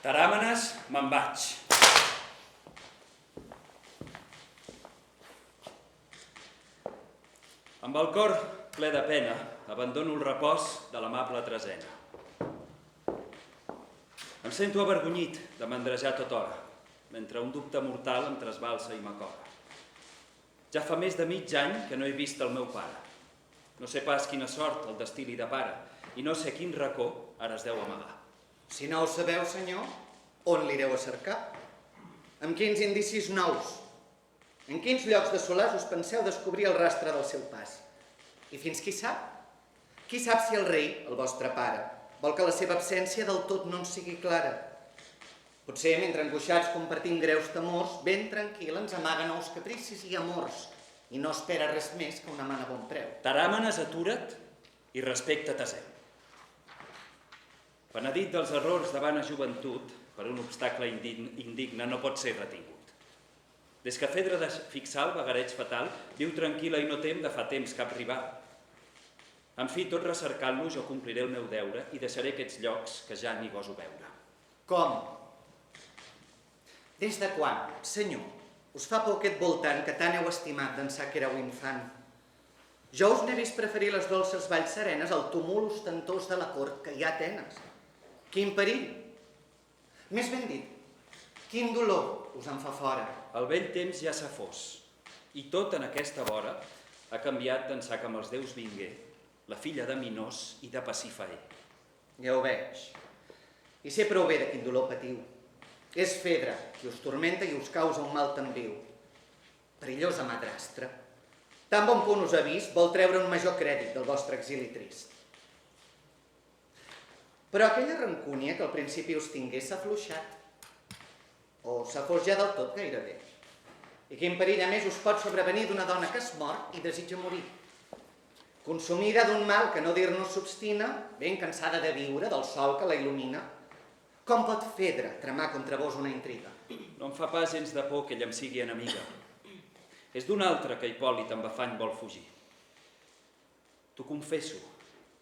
Taràmenes, me'n vaig. Amb el cor ple de pena, abandono el repòs de l'amable tresena. Em sento avergonyit de mandrejar tota hora, mentre un dubte mortal em trasbalsa i m'acora. Ja fa més de mig any que no he vist el meu pare. No sé pas quina sort el destí li depara, i no sé quin racó ara es deu amagar. Si no ho sabeu, senyor, on l'ireu a cercar? Amb quins indicis nous? En quins llocs desolats us penseu descobrir el rastre del seu pas? I fins qui sap? Qui sap si el rei, el vostre pare, vol que la seva absència del tot no ens sigui clara? Potser, mentre angoixats compartim greus temors, ben tranquil ens amaga nous capricis i amors, i no espera res més que una mà a bon preu. Taràmenes, atura't i respecta't a Zeu. Penedit dels errors davant a joventut, per un obstacle indigne no pot ser retingut. Des que Fedra de fixar el vagareig fatal, viu tranquil·la i no tem de fa temps cap rival. En fi, tot recercant-lo, jo compliré el meu deure i deixaré aquests llocs que ja ni goso veure. Com? Des de quan, senyor, us fa por aquest voltant que tant heu estimat d'ençà que éreu infant? Jo us n'he vist preferir les dolces valls serenes al tumult ostentós de la cort que hi ha a Atenes. Quin perill! Més ben dit, quin dolor us en fa fora? El vell temps ja s'ha fos, i tot en aquesta vora ha canviat d'ençà que amb els déus vingué la filla de Minos i de Pasífae. Ja ho veig. I sé prou bé de quin dolor patiu. És Fedra qui us tormenta i us causa un mal tan viu. Perillosa madrastra. Tan bon punt us ha vist, vol treure un major crèdit del vostre exili trist. Però aquella rancúnia que al principi us tingués s'ha afluixat. O s'ha fos ja del tot gairebé. I quin perill a més us pot sobrevenir d'una dona que es mor i desitja morir. Consumida d'un mal que no dir-nos s'obstina, ben cansada de viure del sol que la il·lumina. Com pot Fedra tramar contra vos una intriga? No em fa pas gens de por que ella em sigui enemiga. És d'un altre que Hipòlit amb afany vol fugir. T'ho confesso,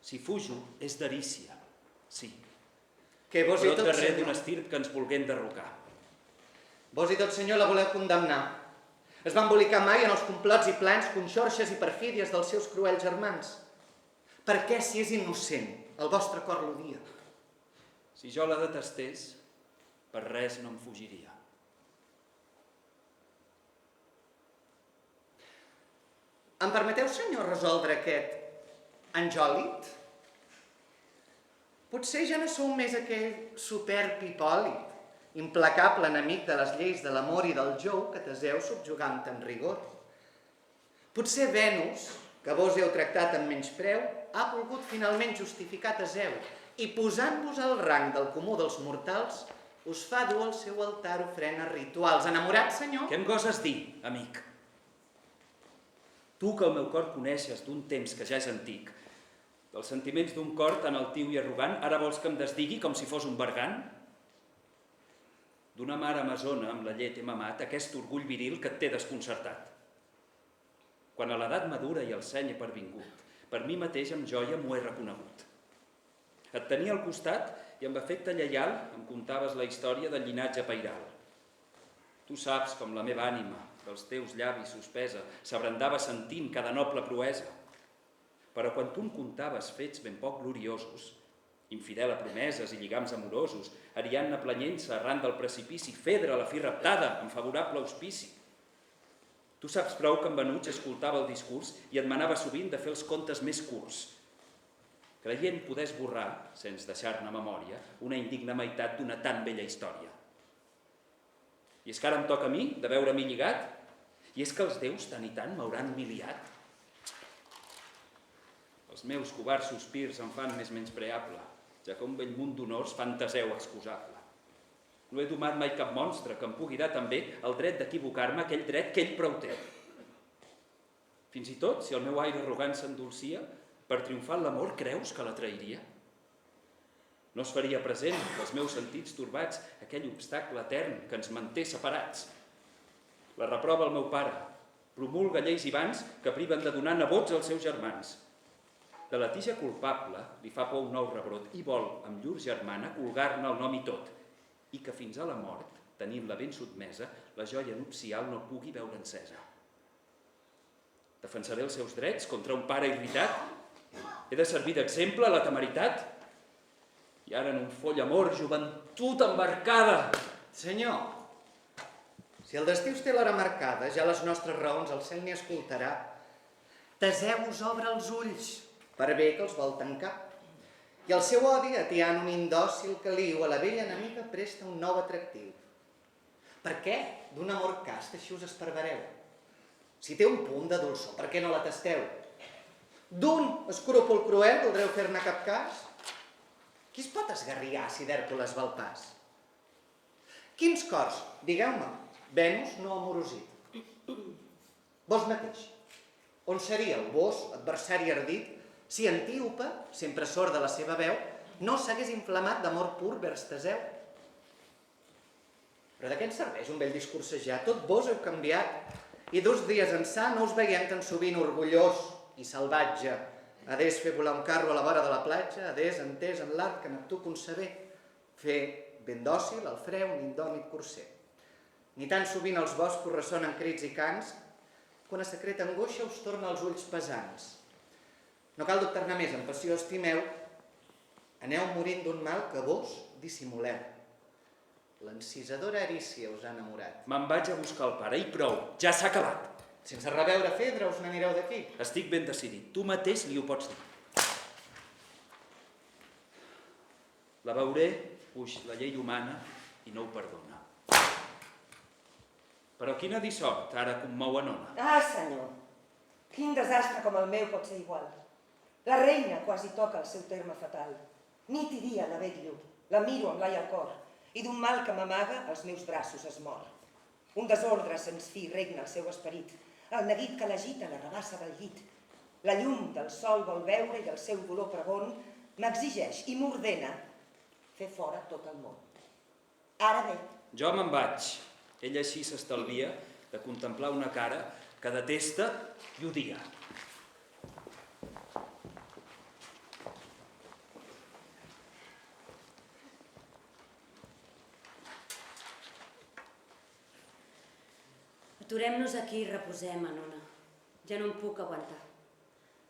si fujo és d'Arícia, sí. Que vos i Però tot, darrer senyor, d'un estirp que ens volgué enderrocar. vos i tot, senyor, la voleu condemnar. Es va embolicar mai en els complots i plans, conxorxes i perfídies dels seus cruels germans. Per què, si és innocent, el vostre cor l'odia? Si jo la detestés, per res no em fugiria. Em permeteu, senyor, resoldre aquest Anjòlit? Potser ja no sou més aquell superb Hipòlit, implacable enemic de les lleis de l'amor i del jou que Teseu subjugà amb tant rigor. Potser Venus, que vos heu tractat amb menyspreu, ha volgut finalment justificar Teseu i posant-vos al rang del comú dels mortals, us fa dur al seu altar ofrenes rituals. Enamorat, senyor? Què em goses dir, amic? Tu que el meu cor coneixes d'un temps que ja és antic, dels sentiments d'un cor tan altiu i arrogant, ara vols que em desdigui com si fos un bergant? D'una mare amazona amb la llet he mamat aquest orgull viril que et té desconcertat. Quan a l'edat madura i el seny he pervingut, per mi mateix amb joia m'ho he reconegut. Et tenia al costat i amb afecte lleial em contaves la història del llinatge pairal. Tu saps com la meva ànima, dels teus llavis suspesa, s'abrandava sentint cada noble proesa. Però quan tu em contaves fets ben poc gloriosos, infidel a promeses i lligams amorosos, Ariadna planyent-se arran del precipici, Fedra la fi raptada, amb favorable auspici. Tu saps prou que en Venuig escoltava el discurs i et manava sovint de fer els contes més curts, creient poder esborrar, sense deixar-ne memòria, una indigna meitat d'una tan bella història. I és que ara em toca a mi de veure-m'hi lligat? I és que els déus tant i tant m'hauran humiliat? Els meus covards sospirs em fan més menyspreable, ja que un vell munt d'honors fan Teseu excusable. No he domat mai cap monstre que em pugui dar també el dret d'equivocar-me, aquell dret que ell prou té. Fins i tot, si el meu aire arrogant s'endolcia, per triomfar en l'amor creus que la trairia? No es faria present dels meus sentits torbats aquell obstacle etern que ens manté separats. La reprova el meu pare, promulga lleis i bans que priven de donar nebots als seus germans. De la tija culpable li fa por un nou rebrot i vol, amb llur germana, colgar-ne el nom i tot. i que fins a la mort, tenint-la ben sotmesa, la joia nupcial no pugui veure encesa. Defensaré els seus drets contra un pare irritat? He de servir d'exemple a la temeritat? I ara en un foll amor, joventut embarcada! Senyor, si el destí us té l'hora marcada, ja les nostres raons el cel n'hi escoltarà. Teseu us obre els ulls, per bé que els vol tancar. I el seu odi, atiant un indòcil caliu, a la vella enemiga presta un nou atractiu. Per què d'un amor cast així us esparvereu? Si té un punt de dolçor, per què no la tasteu? D'un escrúpol cruel voldreu fer-ne cap cas? Qui es pot esgarriar si d'Hèrcules va al pas? Quins cors, digueu-me, Venus no ha amorosit? Vos mateix, on seríeu, vos, adversari ardit, si Antíope, sempre sord de la seva veu, no s'hagués inflamat d'amor pur vers Teseu? Però de què ens serveix un vell discursejar? Tot vos heu canviat, i dos dies ençà no us veiem tan sovint orgullós i salvatge. Adés fer volar un carro a la vora de la platja, adés entès en l'art que Neptú concebé, fer ben dòcil el freu un indòmit corser. Ni tan sovint els boscos ressonen crits i cants, quan a secreta angoixa us torna els ulls pesants. No cal dubtar-ne més, en passió estimeu, aneu morint d'un mal que vos dissimuleu. L'encisadora Arícia us ha enamorat. Me'n vaig a buscar el pare i prou, ja s'ha acabat. Sense reveure Fedra us n'anireu d'aquí. Estic ben decidit, tu mateix li ho pots dir. La veuré, puix la llei humana i no ho perdona. Però quina dissort, ara commou a Nona. Ah, senyor, quin desastre com el meu pot ser igual. La reina quasi toca el seu terme fatal. Nit i dia la vetllo, la miro amb l'ai al cor, i d'un mal que m'amaga als meus braços es mor. Un desordre sens fi regna el seu esperit, el neguit que l'agita la rabassa del llit. La llum del sol vol veure i el seu dolor pregon m'exigeix i m'ordena fer fora tot el món. Ara bé. Jo me'n vaig. Ell així s'estalvia de contemplar una cara que detesta i odia. Aturem-nos aquí i reposem, Anona. Ja no em puc aguantar.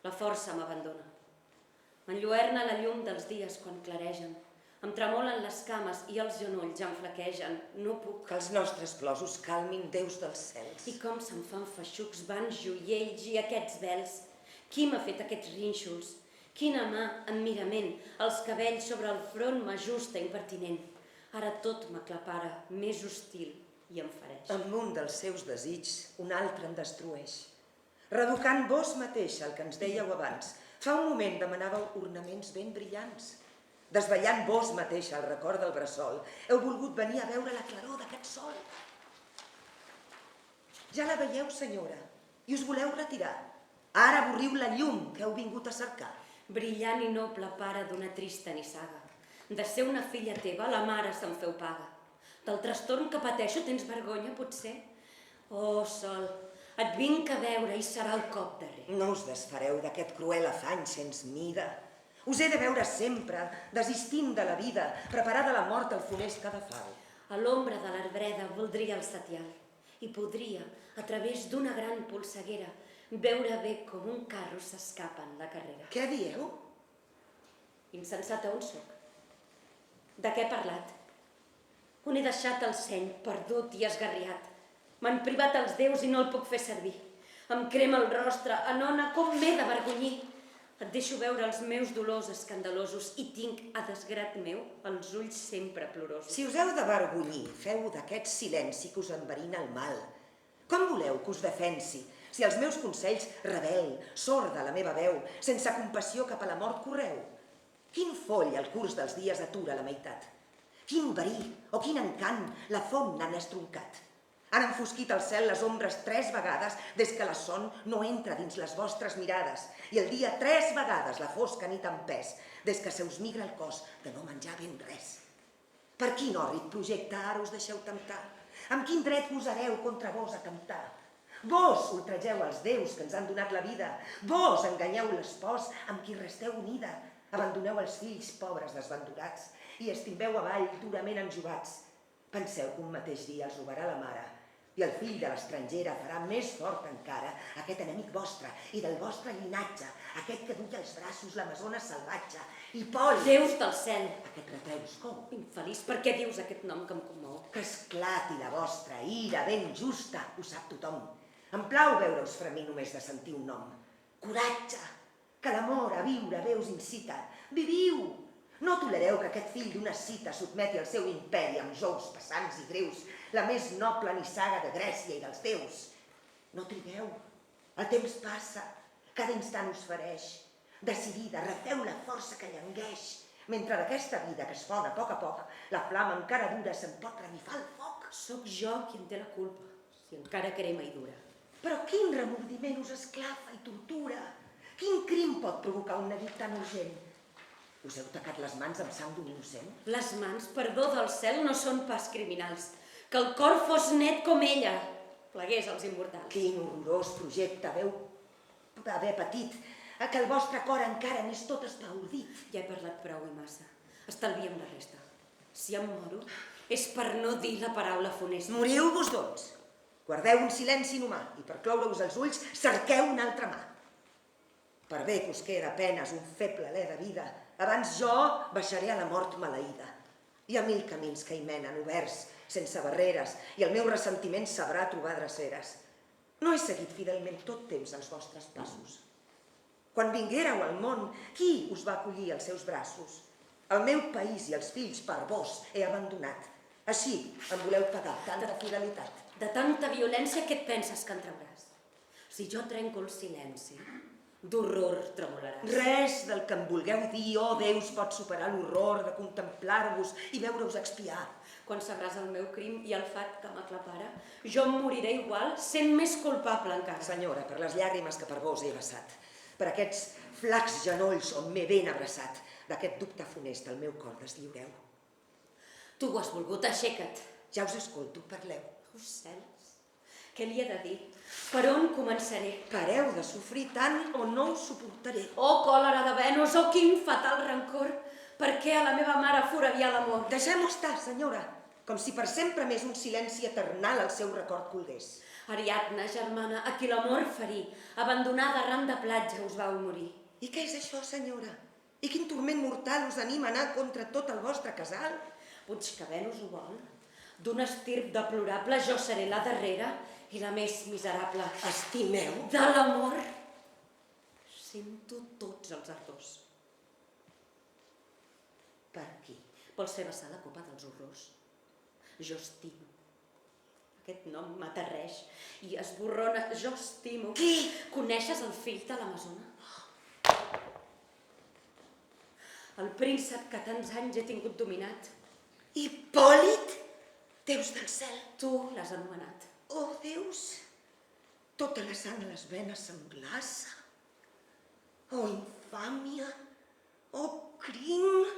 La força m'abandona. M'enlluerna la llum dels dies quan claregen. Em tremolen les cames i els genolls em flaquegen. No puc. Que els nostres plors us calmin, déus dels cels. I com se'm fan feixucs vans, joiells i aquests vels. Qui m'ha fet aquests rínxols? Quina mà, admirament, els cabells sobre el front m'ajusta impertinent. Ara tot m'aclapara, més hostil, i em fareix. Amb un dels seus desigs, un altre en destrueix. Reducant vos mateixa el que ens dèieu abans, fa un moment demanàveu ornaments ben brillants. Desvetllant vos mateixa el record del bressol, heu volgut venir a veure la claror d'aquest sol. Ja la veieu, senyora, i us voleu retirar. Ara avorriu la llum que heu vingut a cercar. Brillant i noble pare d'una trista nissaga. De ser una filla teva, la mare se'n feu paga. Del trastorn que pateixo tens vergonya, potser? Oh, sol, et vinc a veure i serà el cop darrer. No us desfareu d'aquest cruel afany sens mida. Us he de veure sempre, desistint de la vida, preparada la mort al funest cadafal. A l'ombra de l'arbreda voldria el setial i podria, a través d'una gran polseguera, veure bé com un carro s'escapa en la carrera. Què dieu? Insensata on sóc? De què he parlat? On he deixat el seny, perdut i esgarriat. M'han privat els déus i no el puc fer servir. Em crema el rostre, Anona, com m'he d'avergonyir. Et deixo veure els meus dolors escandalosos i tinc, a desgrat meu, els ulls sempre plorosos. Si us heu d'avergonyir, feu d'aquest silenci que us enverina el mal. Com voleu que us defensi, si els meus consells rebel, sorda la meva veu, sense compassió cap a la mort correu? Quin foll al curs dels dies atura la meitat? Quin verí o quin encant la font n'han estroncat? Han enfosquit el cel les ombres 3 vegades des que la son no entra dins les vostres mirades i el dia 3 vegades la fosca nit en pes des que se us migra el cos de no menjar ben res. Per quin hòrrid projecte ara us deixeu temptar? Amb quin dret gosareu contra vos atemptar? Vos ultregeu els déus que ens han donat la vida. Vos enganyeu l'espòs amb qui resteu unida. Abandoneu els fills pobres desventurats i estimbeu avall durament enjugats. Penseu que un mateix dia els robarà la mare i el fill de l'estrangera farà més fort encara aquest enemic vostre i del vostre llinatge, aquest que duia als braços l'amazona salvatge, Hipòlit. Déus del cel! Aquest retreuscou. Infeliç, per què dius aquest nom que em commou? Que esclati la vostra ira ben justa, ho sap tothom. Em plau veure-us fremir només de sentir un nom. Coratge, que l'amor a viure bé us incita. Viviu! No tolereu que aquest fill d'una cita sotmeti el seu imperi amb jous pesants i greus, la més noble nissaga de Grècia i dels déus. No trigueu, el temps passa, cada instant us fereix. Decidida, refeu la força que llangueix, mentre d'aquesta vida que es fon a poc, la flama encara dura se'n pot revifar el foc. Sóc jo qui en té la culpa, si encara crema i dura. Però quin remordiment us esclafa i tortura? Quin crim pot provocar un neguit tan urgent? Us heu tacat les mans amb sang d'un innocent? Les mans, perdó del cel, no són pas criminals. Que el cor fos net com ella, plegués als immortals. Quin horrorós projecte veu haver patit, que el vostre cor encara n'és tot espaordit. Ja he parlat prou i massa. Estalviem la resta. Si em moro, és per no dir la paraula funesta. Moriu-vos, doncs. Guardeu un silenci inhumà i per cloure-us els ulls cerqueu una altra mà. Per bé que us queda apenes un feble alè de vida, abans jo baixaré a la mort maleïda. Hi ha 1000 camins que hi menen oberts, sense barreres, i el meu ressentiment sabrà trobar dreceres. No he seguit fidelment tot temps els vostres passos. Quan vinguéreu al món, qui us va acollir als seus braços? El meu país i els fills per vos he abandonat. Així em voleu pagar tanta fidelitat. De tanta violència, què et penses que en trauràs? Si jo trenco el silenci, d'horror tremolaràs. Res del que em vulgueu dir, oh Déus, pot superar l'horror de contemplar-vos i veure-us expiar. Quan sabràs el meu crim i el fat que m'aclapara, jo em moriré igual, sent més culpable encara. Senyora, per les llàgrimes que per vos he vessat, per aquests flacs genolls on m'he ben abraçat, d'aquest dubte funest el meu cor deslliureu. Tu ho has volgut, aixeca't. Ja us escolto, parleu. Oh, cels, què li he de dir? Per on començaré? Pareu de sofrir tant o no ho suportaré. Oh, còlera de Venus, oh, quin fatal rancor! Per què a la meva mare foraviar l'amor? Deixem-ho estar, senyora, com si per sempre més un silenci eternal al seu record colgués. Ariadna, germana, a qui l'amor ferí, abandonada arran de platja us vau morir. I què és això, senyora? I quin turment mortal us anima a anar contra tot el vostre casal? Puig que Venus ho vol. D'un estirp deplorable jo seré la darrera i la més miserable. Estimeu? De l'amor sento tots els ardors. Per qui? Vols fer vessar la copa dels horrors? Jo estimo. Aquest nom m'aterreix i esborrona. Jo estimo. Qui? Coneixes el fill de l'Amazona? El príncep que tants anys he tingut dominat. Hipòlit? Déus del cel. Tu l'has anomenat. Oh, Déus, tota la sang a les venes se'm glaça. Oh, infàmia! Oh, crim!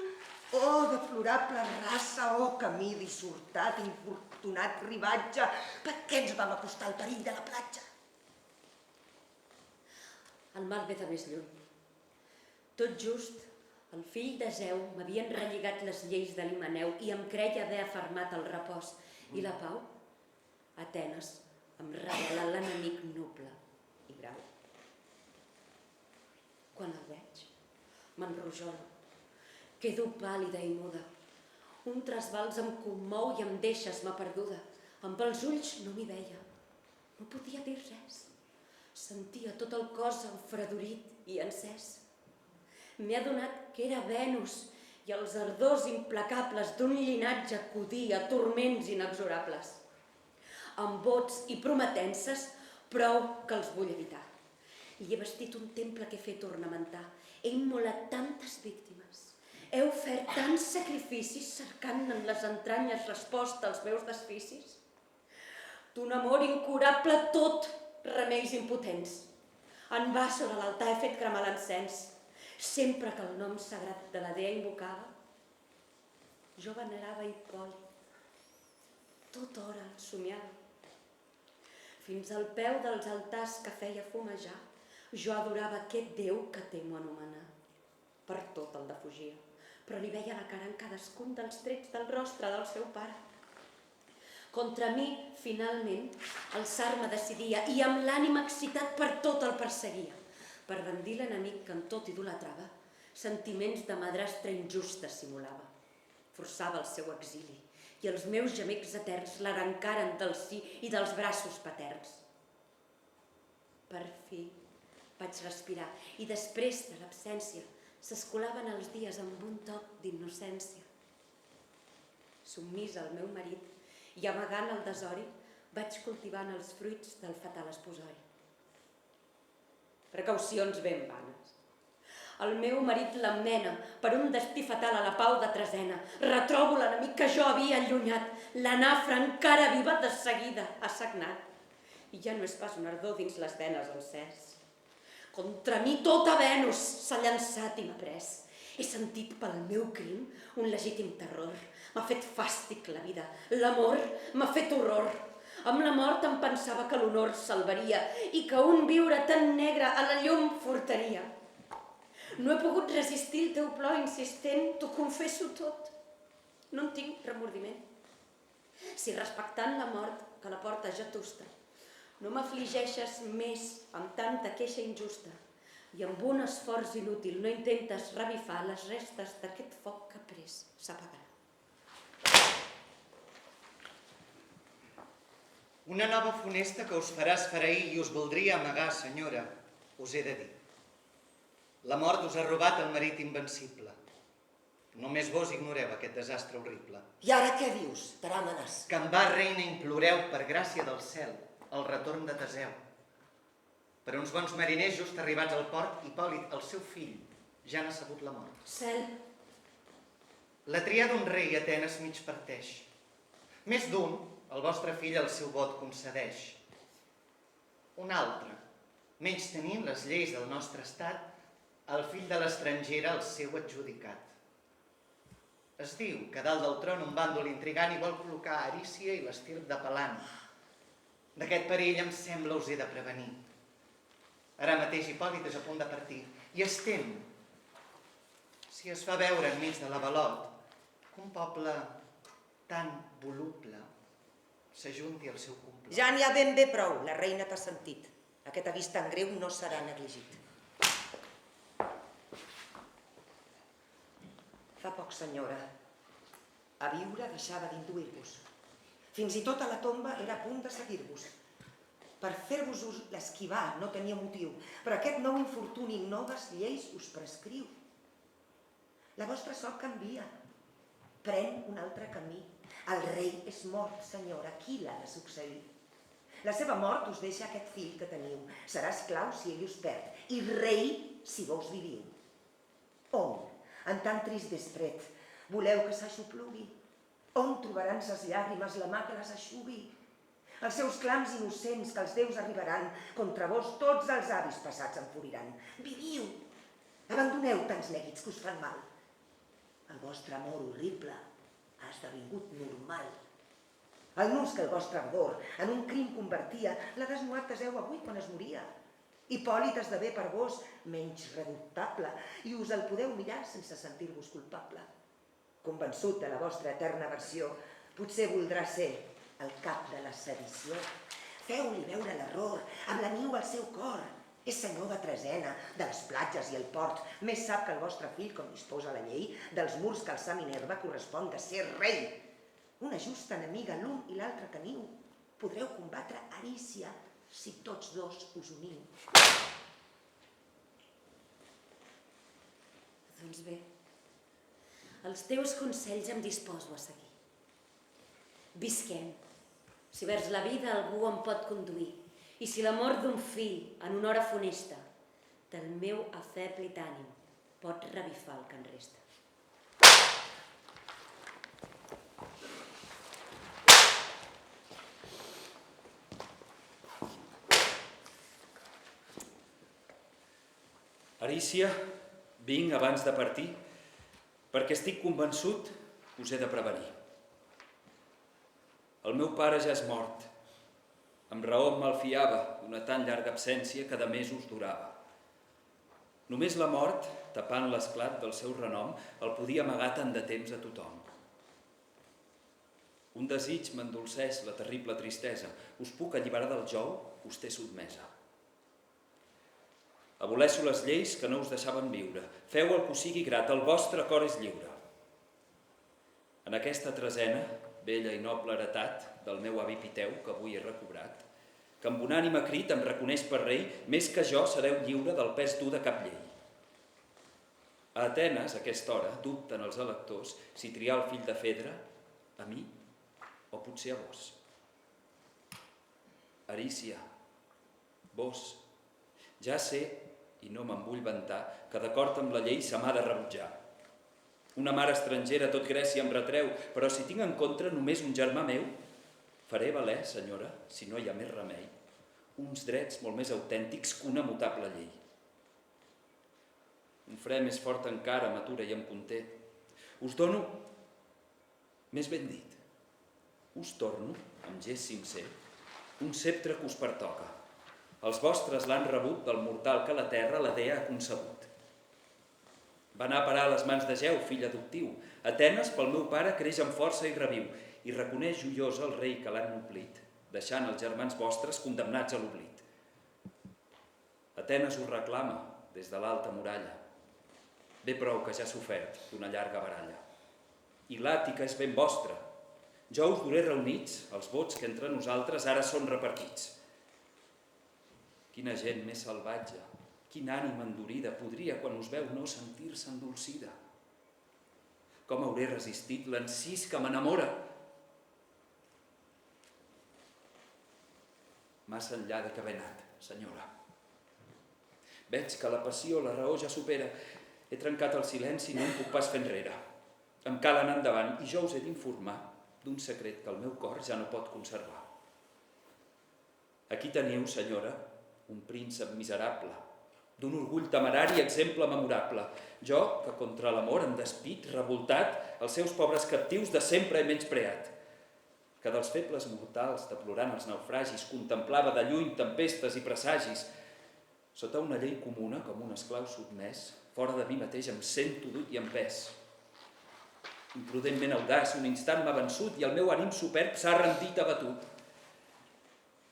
Oh, deplorable raça! Oh, camí dissortat, infortunat ribatge! Per què ens vam acostar al perill de la platja? El mal ve de més lluny. Tot just, el fill de Zeu m'havien relligat les lleis de l'Himeneu i em creia haver afermat el repòs. I la pau? Atenes em revela l'enemic noble i brau. Quan el veig, m'enrojolo, quedo pàl·lida i muda. Un trasbals em commou i em deixa esma perduda. Amb els ulls no m'hi veia, no podia dir res. Sentia tot el cos enfredorit i encès. M'he adonat que era Venus i els ardors implacables d'un llinatge acudia turments inexorables. Amb vots i prometences, prou que els vull evitar. I he vestit un temple que he fet ornamentar. He immolat tantes víctimes. He ofert tants sacrificis cercant en les entranyes resposta als meus desficis. D'un amor incurable tot remeis impotents. En va sobre l'altar he fet cremar l'encens. Sempre que el nom sagrat de la dea invocava, jo venerava Hipòlit. Tot hora el somiava. Fins al peu dels altars que feia fumejar, jo adorava aquest Déu que temo anomenar. Per tot el defugia, però li veia la cara en cadascun dels trets del rostre del seu pare. Contra mi, finalment, alçar-me decidia i amb l'ànima excitat per tot el perseguia, per rendir l'enemic que en tot idolatrava, sentiments de madrastra injusta simulava. Forçava el seu exili i els meus gemecs eterns l'arrencaren del si i dels braços paterns. Per fi vaig respirar i després de l'absència s'escolaven els dies amb un toc d'innocència. Submís al meu marit i amagant el desori vaig cultivant els fruits del fatal esposori. Precaucions ben vanes. El meu marit l'emmena per un destí fatal a la pau de Tresena. Retrobo l'enemic que jo havia allunyat. La nafra encara viva de seguida ha sagnat. I ja no és pas un ardor dins les venes encès. Contra mi tota Venus s'ha llançat i m'ha pres. He sentit pel meu crim un legítim terror. M'ha fet fàstic la vida. L'amor m'ha fet horror. Amb la mort em pensava que l'honor salvaria i que un viure tan negre a la llum furtaria. No he pogut resistir el teu plor insistent, t'ho confesso tot. No en tinc remordiment. Si respectant la mort, que la porta ja tusta, no m'afligeixes més amb tanta queixa injusta i amb un esforç inútil no intentes revifar les restes d'aquest foc que pres s'apagarà. Una nova funesta que us farà esfereir i us voldria amagar, senyora, us he de dir. La mort us ha robat el marit invencible. Només vos ignoreu aquest desastre horrible. I ara què dius, Teràmenes? Que en va, reina, imploreu, per gràcia del cel, el retorn de Teseu. Per uns bons mariners just arribats al port, Hipòlit, el seu fill, ja n'ha sabut la mort. Cel, La tria d'un rei Atenes mig parteix. Més d'un, el vostre fill el seu vot concedeix. Un altre, menys tenint les lleis del nostre estat, el fill de l'estrangera el seu adjudicat. Es diu que dalt del tron un bàndol intrigant hi vol col·locar Arícia i l'estirp de Pelant. D'aquest perill em sembla us he de prevenir. Ara mateix Hipòlit és a punt de partir i es tem, si es fa veure enmig de l'avalot, que un poble tan voluble s'ajunti al seu complot. Ja n'hi ha ben bé prou, la reina t'ha sentit. Aquest avís tan greu no serà negligit. Fa poc, senyora, a viure deixava d'induir-vos. Fins i tot a la tomba era a punt de seguir-vos. Per fer-vos l'esquivar no tenia motiu, però aquest nou infortuni noves lleis us prescriu. La vostra sort canvia. Pren un altre camí. El rei és mort, senyora. Qui l'ha de succeir? La seva mort us deixa aquest fill que teniu. Serà esclau si ell us perd i rei si vos viviu. On, en tan trist despret, voleu que s'aixoplugui? On trobaran ses llàgrimes la mà que les eixugui? Els seus clams innocents que els déus arribaran, contra vos tots els avis passats enfuriran. Viviu! Abandoneu tants neguits que us fan mal. El vostre amor horrible ha esdevingut normal. El nus que el vostre ardor en un crim convertia l'ha desnuat Teseu avui quan es moria. Hipòlit esdevé per vos menys reduptable i us el podeu mirar sense sentir-vos culpable. Convençut de la vostra eterna versió, potser voldrà ser el cap de la sedició. Feu-li veure l'error, ablaniu el seu cor. És senyor de Tresena, de les platges i el port. Més sap que el vostre fill, com disposa la llei, dels murs que alçà Minerva correspon de ser rei. Una justa enemiga l'un i l'altre teniu. Podreu combatre Arícia si tots dos us uniu. doncs bé, els teus consells em disposo a seguir. Visquem, si vers la vida algú em pot conduir, i si la mort d'un fill en una hora funesta del meu afeblit ànim pot revifar el que en resta. Arícia, vinc abans de partir perquè estic convençut que us he de prevenir. El meu pare ja és mort. Amb raó em malfiava d'una tan llarga absència que de mesos durava. Només la mort, tapant l'esclat del seu renom, el podia amagar tant de temps a tothom. Un desig m'endolceix la terrible tristesa. Us puc alliberar del jou que us té sotmesa. Aboleixo les lleis que no us deixaven viure. Feu el que us sigui grat, el vostre cor és lliure. En aquesta tresena, vella i noble heretat del meu avi Piteu, que avui he recobrat, que amb un ànima crit em reconeix per rei, més que jo sereu lliure del pes dur de cap llei. A Atenes, a aquesta hora, dubten els electors si triar el fill de Fedra, a mi o potser a vos. Arícia, vos, ja sé, i no me'n vull vantar, que d'acord amb la llei se m'ha de rebutjar. Una mare estrangera tot Grècia em retreu, però si tinc en contra només un germà meu, faré valer, senyora, si no hi ha més remei, uns drets molt més autèntics que una mutable llei. Un fre més fort encara m'atura i em conté. Us dono, més ben dit, us torno, amb gest sincer, un ceptre que us pertoca. Els vostres l'han rebut del mortal que la terra la dea ha concebut. Va anar a parar a les mans de Geu, fill adoptiu. Atenes, pel meu pare, creix amb força i reviu, i reconeix joiosa el rei que l'han noblit, deixant els germans vostres condemnats a l'oblit. Atenes us reclama des de l'alta muralla. Bé prou que ja ha sofert d'una llarga baralla. I l'Àtica és ben vostra. Jo us duré reunits els vots que entre nosaltres ara són repartits. Quina gent més salvatge, quina ànima endurida podria, quan us veu, no sentir-se endolcida. Com hauré resistit l'encís que m'enamora? Massa enllà de que haver anat, senyora. Veig que la passió la raó ja supera. He trencat el silenci i no em puc pas fer enrere. Em cal anar endavant i jo us he d'informar d'un secret que el meu cor ja no pot conservar. Aquí teniu, senyora, un príncep miserable, d'un orgull temerari i exemple memorable. Jo, que contra l'amor em despit, revoltat, els seus pobres captius de sempre he menyspreat. Que dels febles mortals, deplorant els naufragis, contemplava de lluny tempestes i presagis. Sota una llei comuna, com un esclau sotmès, fora de mi mateix em sento dut i empès. Imprudentment audaç, un instant m'ha vençut i el meu ànim superb s'ha rendit abatut.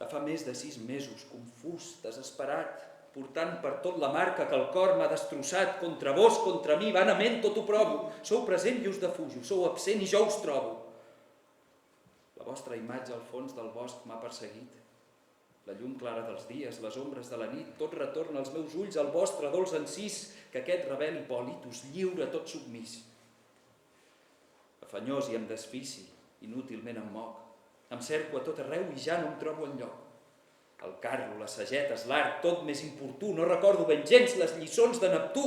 De fa més de 6 mesos, confús, desesperat, portant per tot la marca que el cor m'ha destrossat, contra vos, contra mi, vanament tot ho provo. Sou present i us defujo, sou absent i jo us trobo. La vostra imatge al fons del bosc m'ha perseguit. La llum clara dels dies, les ombres de la nit, tot retorna als meus ulls al vostre dolç encís, que aquest rebel Hipòlit us lliura tot submís. Afanyós i amb desfici, inútilment em moc. Em cerco a tot arreu i ja no em trobo enlloc. El carro, les sagetes, l'arc, tot més importú, no recordo ben gens les lliçons de Neptú.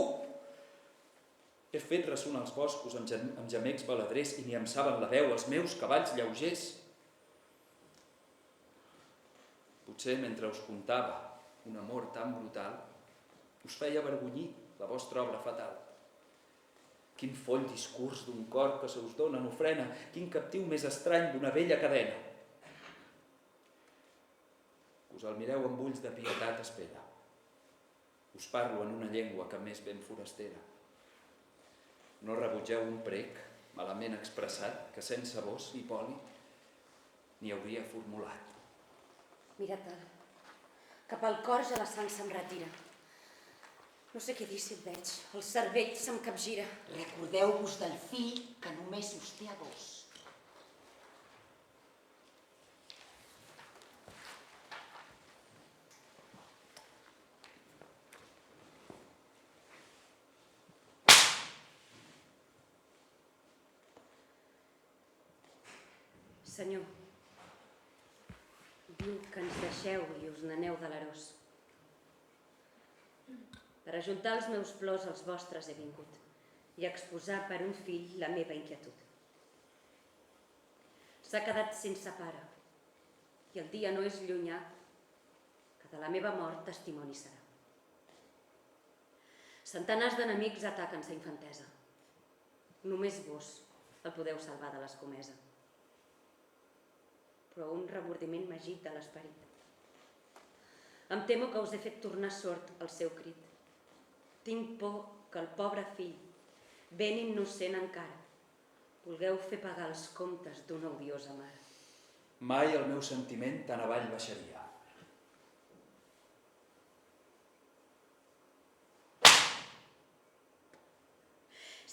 He fet ressonar els boscos amb gemecs baladrers i ni em saben la veu els meus cavalls lleugers. Potser mentre us contava un amor tan brutal, us feia avergonyir la vostra obra fatal. Quin foll discurs d'un cor que se us dona en ofrena, quin captiu més estrany d'una vella cadena. Us el mireu amb ulls de pietat espera. Us parlo en una llengua que m'és ben forastera. No rebutgeu un prec, malament expressat, que sense vos, Hipòlit, n'hi hauria formulat. Mira-te'l. Cap al cor ja la sang se'm retira. No sé què dir si et veig. El cervell se'm capgira. Recordeu-vos del fill que només us té a vos. Senyor, diu que ens deixeu i us n'aneu de l'Arós. Per ajuntar els meus plors als vostres he vingut i exposar per un fill la meva inquietud. S'ha quedat sense pare i el dia no és llunyà que de la meva mort testimoni serà. Centenars d'enemics ataquen sa infantesa. Només vos el podeu salvar de l'escomesa. Però un remordiment m'agita l'esperit. Em temo que us he fet tornar sord el seu crit. Tinc por que el pobre fill, ben innocent encara, vulgueu fer pagar els comptes d'una odiosa mare. Mai el meu sentiment tan avall baixaria.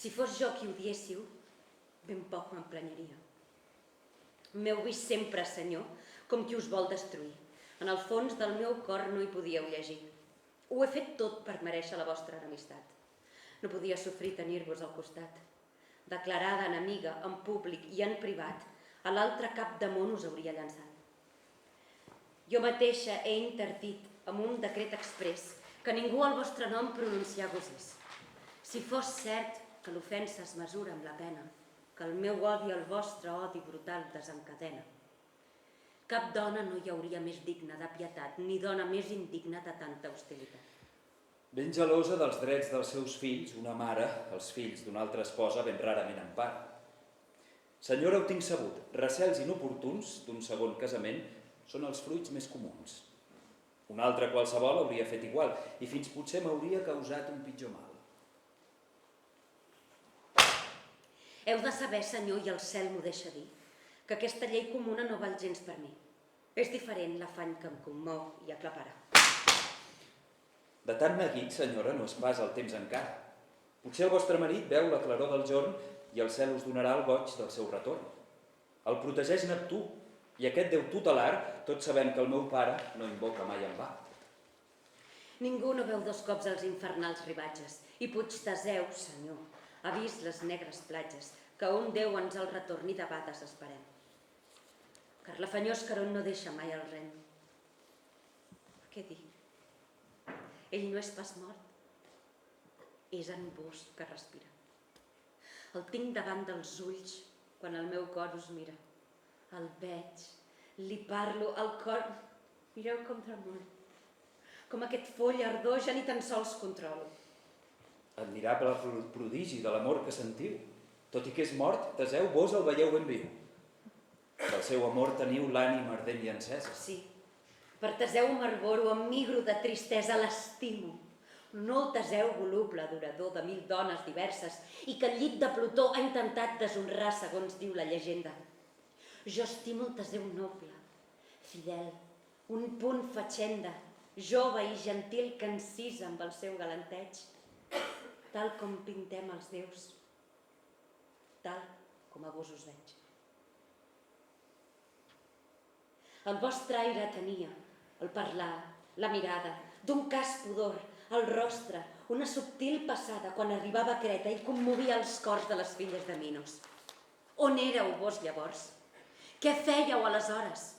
Si fos jo qui odiéssiu, ben poc m'emprenyaria. M'heu vist sempre, senyor, com qui us vol destruir. En el fons del meu cor no hi podíeu llegir. Ho he fet tot per merèixer la vostra enemistat. No podia sofrir tenir-vos al costat. Declarada enemiga en públic i en privat, a l'altre cap de món us hauria llançat. Jo mateixa he interdit amb un decret exprés que ningú el vostre nom pronunciar gosés. Si fos cert que l'ofensa es mesura amb la pena, que el meu odi al vostre odi brutal desencadena. Cap dona no hi hauria més digna de pietat, ni dona més indigna de tanta hostilitat. Ben gelosa dels drets dels seus fills, una mare, els fills d'una altra esposa, ben rarament empara. Senyora, ho tinc sabut, recels inoportuns d'un segon casament són els fruits més comuns. Un altre qualsevol hauria fet igual i fins potser m'hauria causat un pitjor mal. Heu de saber, senyor, i el cel m'ho deixa dir, que aquesta llei comuna no val gens per mi. És diferent l'afany que em commou i aclaparà. De tant neguit, senyora, no és pas el temps encara. Potser el vostre marit veu la claror del jorn i el cel us donarà el goig del seu retorn. El protegeix Neptú, i aquest déu tutelar, tots sabem que el meu pare no invoca mai en va. Ningú no veu dos cops els infernals ribatges, i Puigdeseu, senyor, ha vist les negres platges, que un déu ens el retorni de debades esperem. Car l'afanyós Caron no deixa mai el rem. Què dir? Ell no és pas mort, és en vos que respira. El tinc davant dels ulls quan el meu cor us mira. El veig, li parlo, el cor... Mireu com tremola. Com aquest foll ardor ja ni tan sols controlo. Admirable prodigi de l'amor que sentiu. Tot i que és mort, Teseu, vos el veieu ben viu. Del seu amor teniu l'ànima ardent i encesa. Sí, per Teseu m'arboro, em migro de tristesa, l'estimo. No el Teseu voluble, adorador de 1000 dones diverses i que al llit de Plutó ha intentat deshonrar segons diu la llegenda. Jo estimo el Teseu noble, fidel, un punt fatxenda, jove i gentil que encisa amb el seu galanteig, tal com pintem els déus, tal com a vos us veig. El vostre aire tenia, el parlar, la mirada, d'un cas pudor, el rostre, una subtil passada quan arribava a Creta i commovia els cors de les filles de Minos. On éreu vos llavors? Què fèieu aleshores?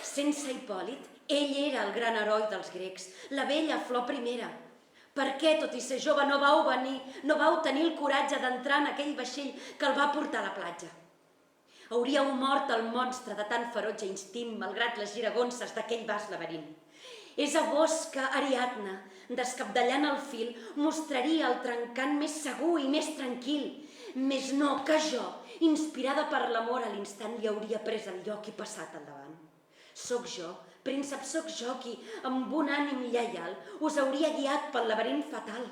Sense Hipòlit, ell era el gran heroi dels grecs, la bella flor primera. Per què, tot i ser jove, no vau tenir el coratge d'entrar en aquell vaixell que el va portar a la platja? Hauríeu mort el monstre de tan ferotge instint, malgrat les giragonses d'aquell vast laberint. És a vos que Ariadna, descapdallant el fil, mostraria el trencant més segur i més tranquil. Més no que jo, inspirada per l'amor a l'instant, li hauria pres el lloc i passat al davant. Soc jo, príncep, soc jo qui, amb un ànim lleial, us hauria guiat pel laberint fatal.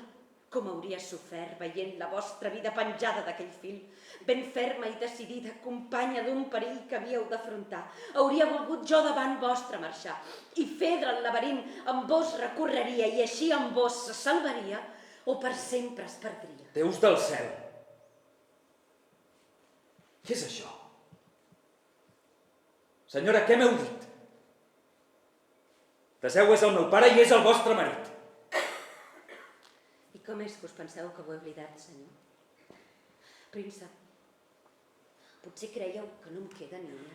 Com hauria sofert veient la vostra vida penjada d'aquell fil, ben ferma i decidida, companya d'un perill que havíeu d'afrontar. Hauria volgut jo davant vostre marxar i Fedra el laberint amb vos recorreria i així amb vos se salvaria o per sempre es perdria. Déus del cel! Què és això? Senyora, què m'heu dit? Teseu és el meu pare i és el vostre marit. I com és que us penseu que ho he oblidat, senyor? Príncep, potser creieu que no em queda ni una?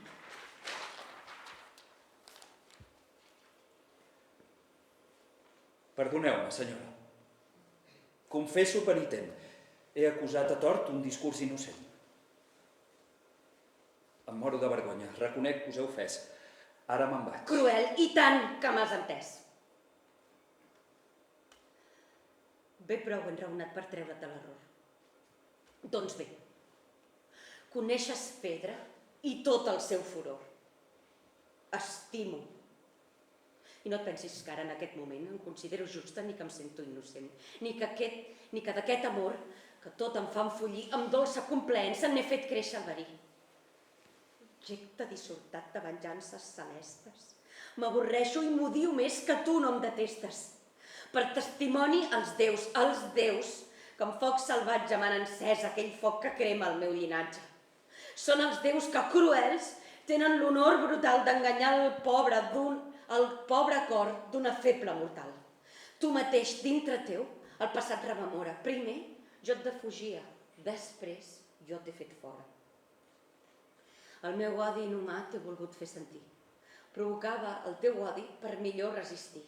Perdoneu-me, senyora. Confesso penitent. He acusat a tort un discurs innocent. Em moro de vergonya. Reconec que us heu ofès. Ara me'n vaig. Cruel, i tant que m'has entès. Bé, prou enraonat per treure't de l'error. Doncs bé, coneixes Fedra i tot el seu furor. Estimo. I no et pensis que ara, en aquest moment, em considero justa ni que em sento innocent, ni que d'aquest amor, que tot em fa enfollir, amb dolça complaença n'he fet créixer el verí. Objecte dissortat de venjances celestes. M'avorreixo i m'odio més que tu no em detestes. Per testimoni els déus, que amb foc salvatge m'han encès aquell foc que crema el meu llinatge. Són els déus que, cruels, tenen l'honor brutal d'enganyar el pobre cor d'una feble mortal. Tu mateix, dintre teu, el passat rememora. Primer, jo et defugia, després jo t'he fet fora. El meu odi inhumà t'he volgut fer sentir. Provocava el teu odi per millor resistir.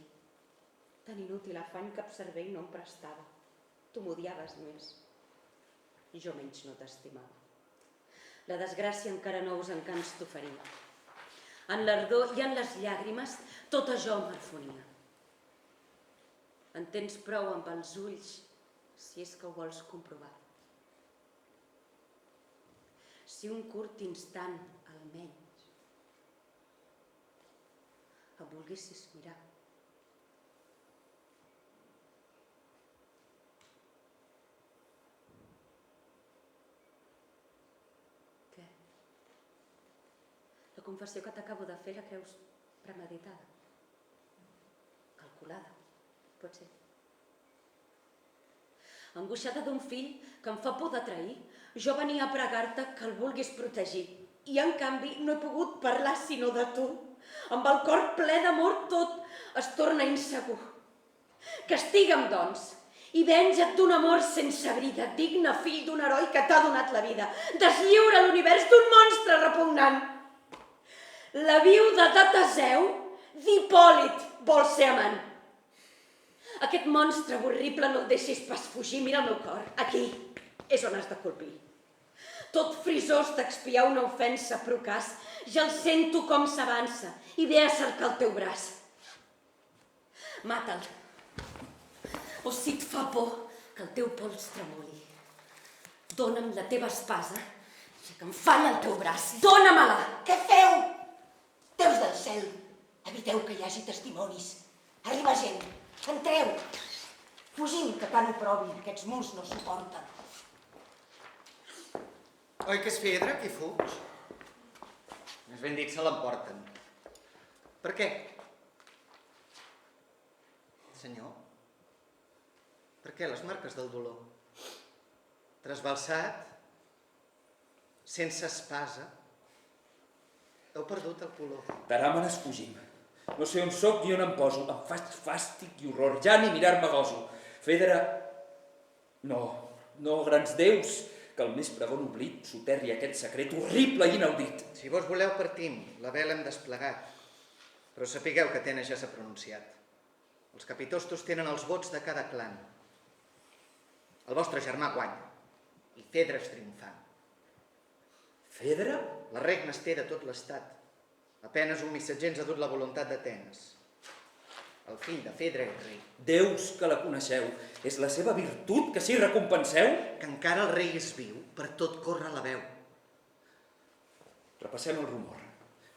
Tan inútil afany cap cervell no em prestava. Tu m'odiaves més. Jo menys no t'estimava. La desgràcia encara nous encants t'oferia. En l'ardor i en les llàgrimes, tot jo m'arfonia. En tens prou amb els ulls, si és que ho vols comprovar. Si un curt instant, almenys, em volguessis mirar. Què? La confessió que t'acabo de fer la creus premeditada? Calculada, pot ser. Angoixada d'un fill que em fa por de trair, jo venia a pregar-te que el vulguis protegir. I, en canvi, no he pogut parlar sinó de tu. Amb el cor ple d'amor tot es torna insegur. Castiga'm, doncs, i venja't d'un amor sense brida, digne fill d'un heroi que t'ha donat la vida. Deslliura l'univers d'un monstre repugnant. La viuda de Teseu, d'Hipòlit, vol ser amant. Aquest monstre horrible no el deixis pas fugir. Mira el meu cor. Aquí és on has de colpir. Tot frisós d'expiar una ofensa procàs, ja el sento com s'avança i ve a cercar el teu braç. Mata'l. O si et fa por que el teu pols tremoli, dona'm la teva espasa, ja que em falla el teu braç. Dóna-me-la! Què feu? Déus del cel, eviteu que hi hagi testimonis. Arriba gent, entreu. Fugim, que tant ho provin, aquests murs no suporten. Oi que és Fedra qui fuig? Més ben dit, se l'emporten. Per què? Senyor, per què les marques del dolor? Trasbalsat, sense espasa, heu perdut el color. Taràmenes fugim. No sé on sóc ni on em poso. Em faig fàstic i horror. Ja ni mirar-me goso. Fedra... No, grans déus, que el més pregon oblit soterri aquest secret horrible i inaudit. Si vos voleu partim, la vela hem desplegat. Però sapigueu que Atenes ja s'ha pronunciat. Els capitostos tenen els vots de cada clan. El vostre germà guanya, i Fedra és triomfant. Fedra? La regna es té de tot l'estat. Apenes un missatger ens ha dut la voluntat d'Atenes. El fill de Fedra és rei. Déus que la coneixeu, és la seva virtut que s'hi recompenseu? Que encara el rei és viu, per tot corre la veu. Repassem el rumor.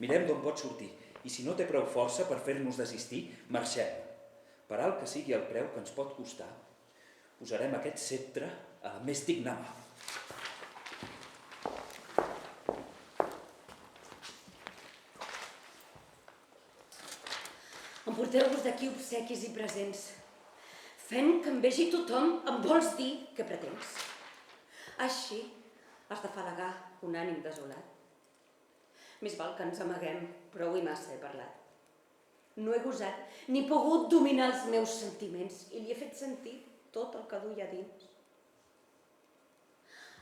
Mirem d'on pot sortir. I si no té prou força per fer-nos desistir, marxem. Per alt que sigui el preu que ens pot costar, posarem aquest ceptre a la més digna mà. Emporteu-vos d'aquí obsequis i presents. Fent que em vegi tothom, em vols dir què pretens. Així has d'afalagar un ànim desolat. Més val que ens amaguem, prou i massa he parlat. No he gosat ni pogut dominar els meus sentiments i li he fet sentir tot el que duia dins.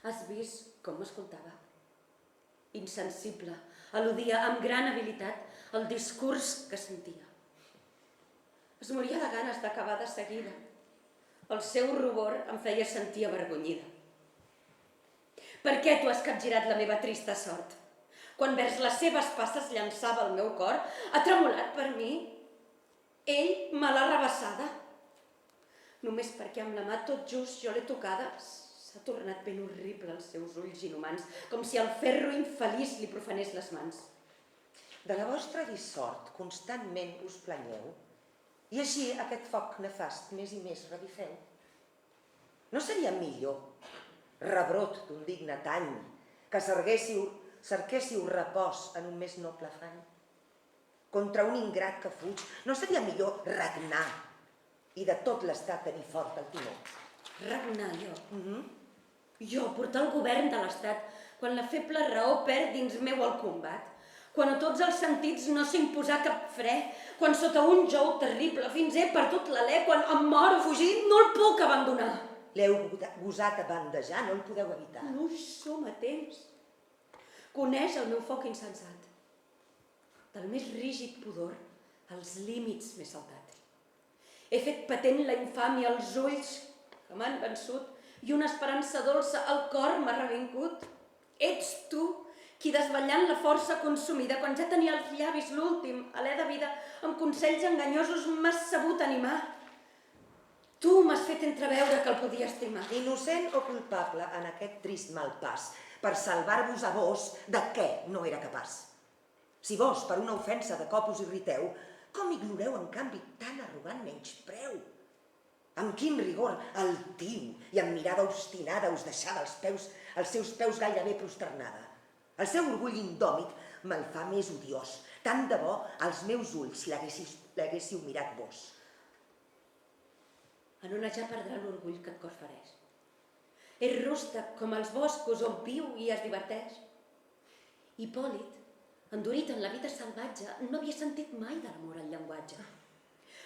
Has vist com m'escoltava? Insensible, eludia amb gran habilitat el discurs que sentia. Es moria de ganes d'acabar de seguida. El seu rubor em feia sentir avergonyida. Per què tu has capgirat la meva trista sort? Quan vers les seves passes llançava el meu cor, ha tremolat per mi. Ell me l'ha rebassada. Només perquè amb la mà tot just jo l'he tocada, s'ha tornat ben horrible els seus ulls inhumans, com si el ferro infeliç li profanés les mans. De la vostra dissort constantment us planyeu I així aquest foc nefast més i més revifeu. No seria millor rebrot d'un digne tany que cerquéssiu repòs en un més noble afany? Contra un ingrat que fuig, no seria millor regnar i de tot l'estat tenir fort el timó? Regnar, jo. Jo, portar el govern de l'estat, quan la feble raó perd dins meu el combat, quan a tots els sentits no s'imposar cap fre, quan sota un jou terrible fins he perdut l'alè, quan em moro fugint, no el puc abandonar. L'heu gosat a bandejar, no el podeu evitar. No hi som a temps. Coneix el meu foc insensat. Del més rígid pudor, als límits m'he saltat. He fet patent la infàmia als ulls que m'han vençut i una esperança dolça al cor m'ha revingut. Ets tu qui, desvetllant la força consumida, quan ja tenia als llavis l'últim alè de vida, amb consells enganyosos m'has sabut animar. Tu m'has fet entreveure que el podia estimar. Innocent o culpable en aquest trist mal pas, per salvar-vos a vos de què no era capaç. Si vos, per una ofensa de cop us irriteu, com ignoreu en canvi tan arrogant menyspreu? Amb quin rigor altiu i amb mirada obstinada us deixava els seus peus gairebé prosternada. El seu orgull indòmit me'l fa més odiós. Tant de bo als meus ulls l'haguéssiu mirat vos. En una ja perdrà l'orgull que et cor fereix. És rústec com els boscos on viu i es diverteix. Hipòlit, endurit en la vida salvatge, no havia sentit mai de l'amor al llenguatge.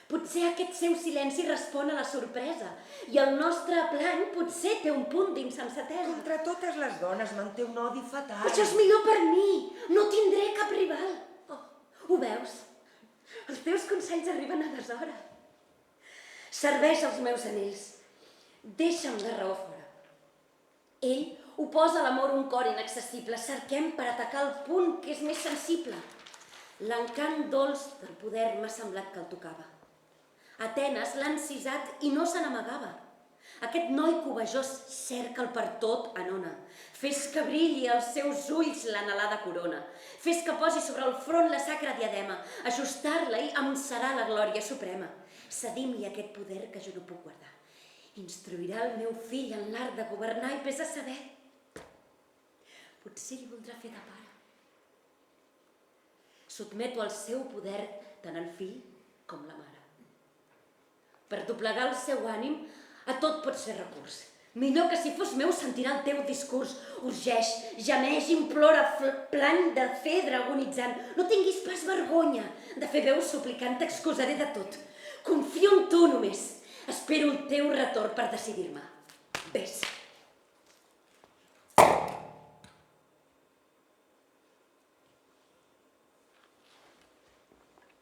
Potser aquest seu silenci respon a la sorpresa i el nostre plany potser té un punt d'insensatesa. Contra totes les dones manté un odi fatal. Això és millor per mi, no tindré cap rival. Oh, ho veus? Els teus consells arriben a deshora. Serveix els meus anells. Deixa'm de raó fora. Ell oposa a l'amor un cor inaccessible. Cerquem per atacar el punt que és més sensible. L'encant dolç del poder m'ha semblat que el tocava. Atenes l'ha encisat i no se n'amagava. Aquest noi covejós cerca'l per tot anona. Fes que brilli als seus ulls l'anhelada corona. Fes que posi sobre el front la sacra diadema. Ajustar-la-hi em serà la glòria suprema. Cedim-li aquest poder que jo no puc guardar. Instruirà el meu fill en l'art de governar i vés a saber. Potser li voldrà fer de pare. Sotmeto al seu poder tant el fill com la mare. Per doblegar el seu ànim, a tot pot ser recurs. Millor que si fos meu sentirà el teu discurs. Urgeix, gemeix, implora, plany de fedra agonitzant. No tinguis pas vergonya de fer veu suplicant, t'excusaré de tot. Confio en tu només. Espero el teu retorn per decidir-me. Ves.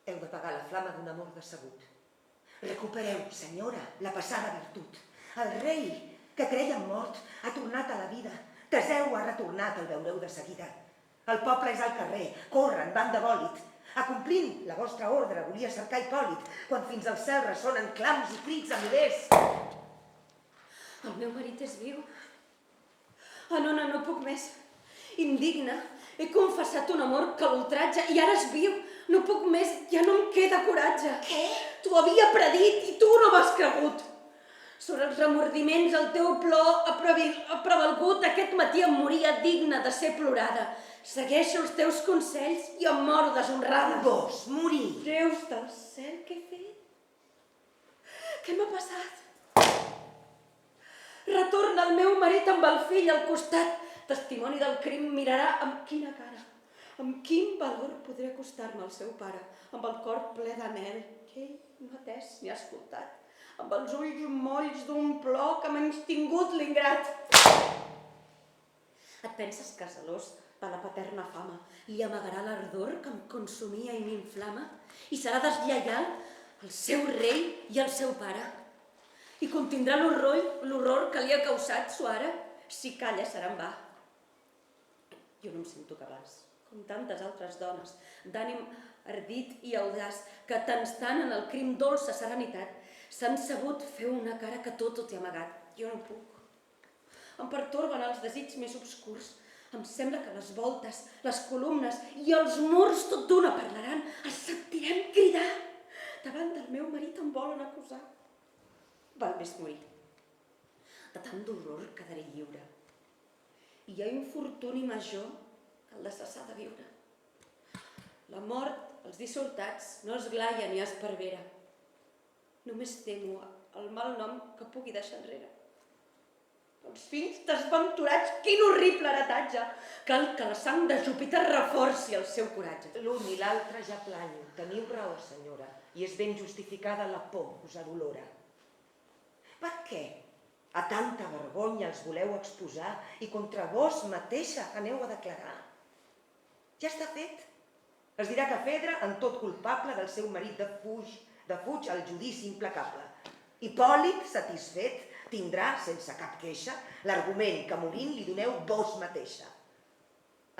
Heu de pagar la flama d'un amor decebut. Recupereu, senyora, la passada virtut. El rei, que creia mort, ha tornat a la vida. Teseu ha retornat, el veureu de seguida. El poble és al carrer, corren, van de bòlit. Acomplint la vostra ordre, volia cercar Hipòlit, quan fins al cel ressonen clams i crits a milers. El meu marit és viu. Anona, no puc més. Indigna, he confessat un amor que l'ultratja i ara és viu. No puc més, ja no em queda coratge. Què? T'ho havia predit i tu no m'has cregut. Sobre els remordiments el teu plor ha prevalgut. Aquest matí em moria digna de ser plorada. Segueixo els teus consells i em moro deshonrada. Vos, morir. Déus del cel, què he fet? Què m'ha passat? Retorna el meu marit amb el fill al costat. Testimoni del crim mirarà amb quina cara. Amb quin valor podré acostar-me al seu pare, amb el cor ple d'anhel, que ell no ha atès ni ha escoltat, amb els ulls molls d'un plor que m'ha extingut l'ingrat. Et penses que, zelós de la paterna fama, li amagarà l'ardor que em consumia i m'inflama? I serà deslleial al seu rei i al seu pare? I contindrà l'horror que li ha causat suara? Si calla serà en va. Jo no em sento capaç, com tantes altres dones, d'ànim ardit i audaç, que tant estan en el crim dolça serenitat, s'han sabut fer una cara que tot ho té amagat. Jo no puc. Em pertorben els desigs més obscurs. Em sembla que les voltes, les columnes i els murs tot d'una parlaran. Els sentirem cridar. davant del meu marit em volen acusar. Val més morir. De tant d'horror quedaré lliure. I hi ha infortuni major que el de cessar de viure. La mort, els dissortats, no esglaia ni esparvera. Només temo el mal nom que pugui deixar enrere. Els fills desventurats, quin horrible heretatge! Cal que la sang de Júpiter reforci el seu coratge. L'un i l'altre ja planyo. Teniu raó, senyora, i és ben justificada la por que us adolora. Per què a tanta vergonya els voleu exposar i contra vos mateixa aneu a declarar? Ja està fet. Es dirà que Fedra, en tot culpable del seu marit defuig el judici implacable. Hipòlit, satisfet, tindrà, sense cap queixa, l'argument que morint li doneu vos mateixa.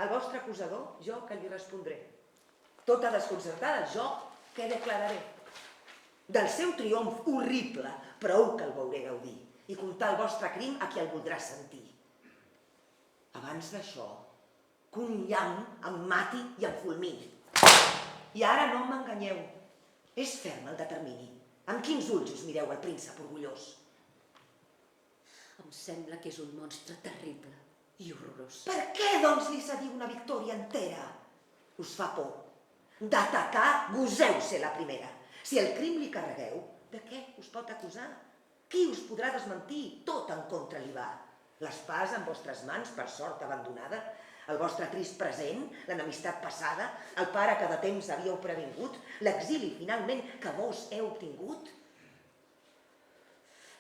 Al vostre acusador, jo que li respondré. Tota desconcertada, jo què declararé? Del seu triomf horrible, prou que el veuré gaudir i contar el vostre crim a qui el voldrà sentir. Abans d'això, que un llamp em mati i em fulmini. I ara no m'enganyeu. És ferm el determini. Amb quins ulls us mireu el príncep orgullós? Em sembla que és un monstre terrible i horrorós. Per què, doncs, li cedir una victòria entera? Us fa por. D'atacar, goseu ser la primera. Si el crim li carregueu, de què us pot acusar? Qui us podrà desmentir? Tot en contra li va. L'espasa en vostres mans, per sort abandonada, el vostre trist present, l'enemistat passada, el pare que de temps havíeu previngut, l'exili, finalment, que vos heu obtingut.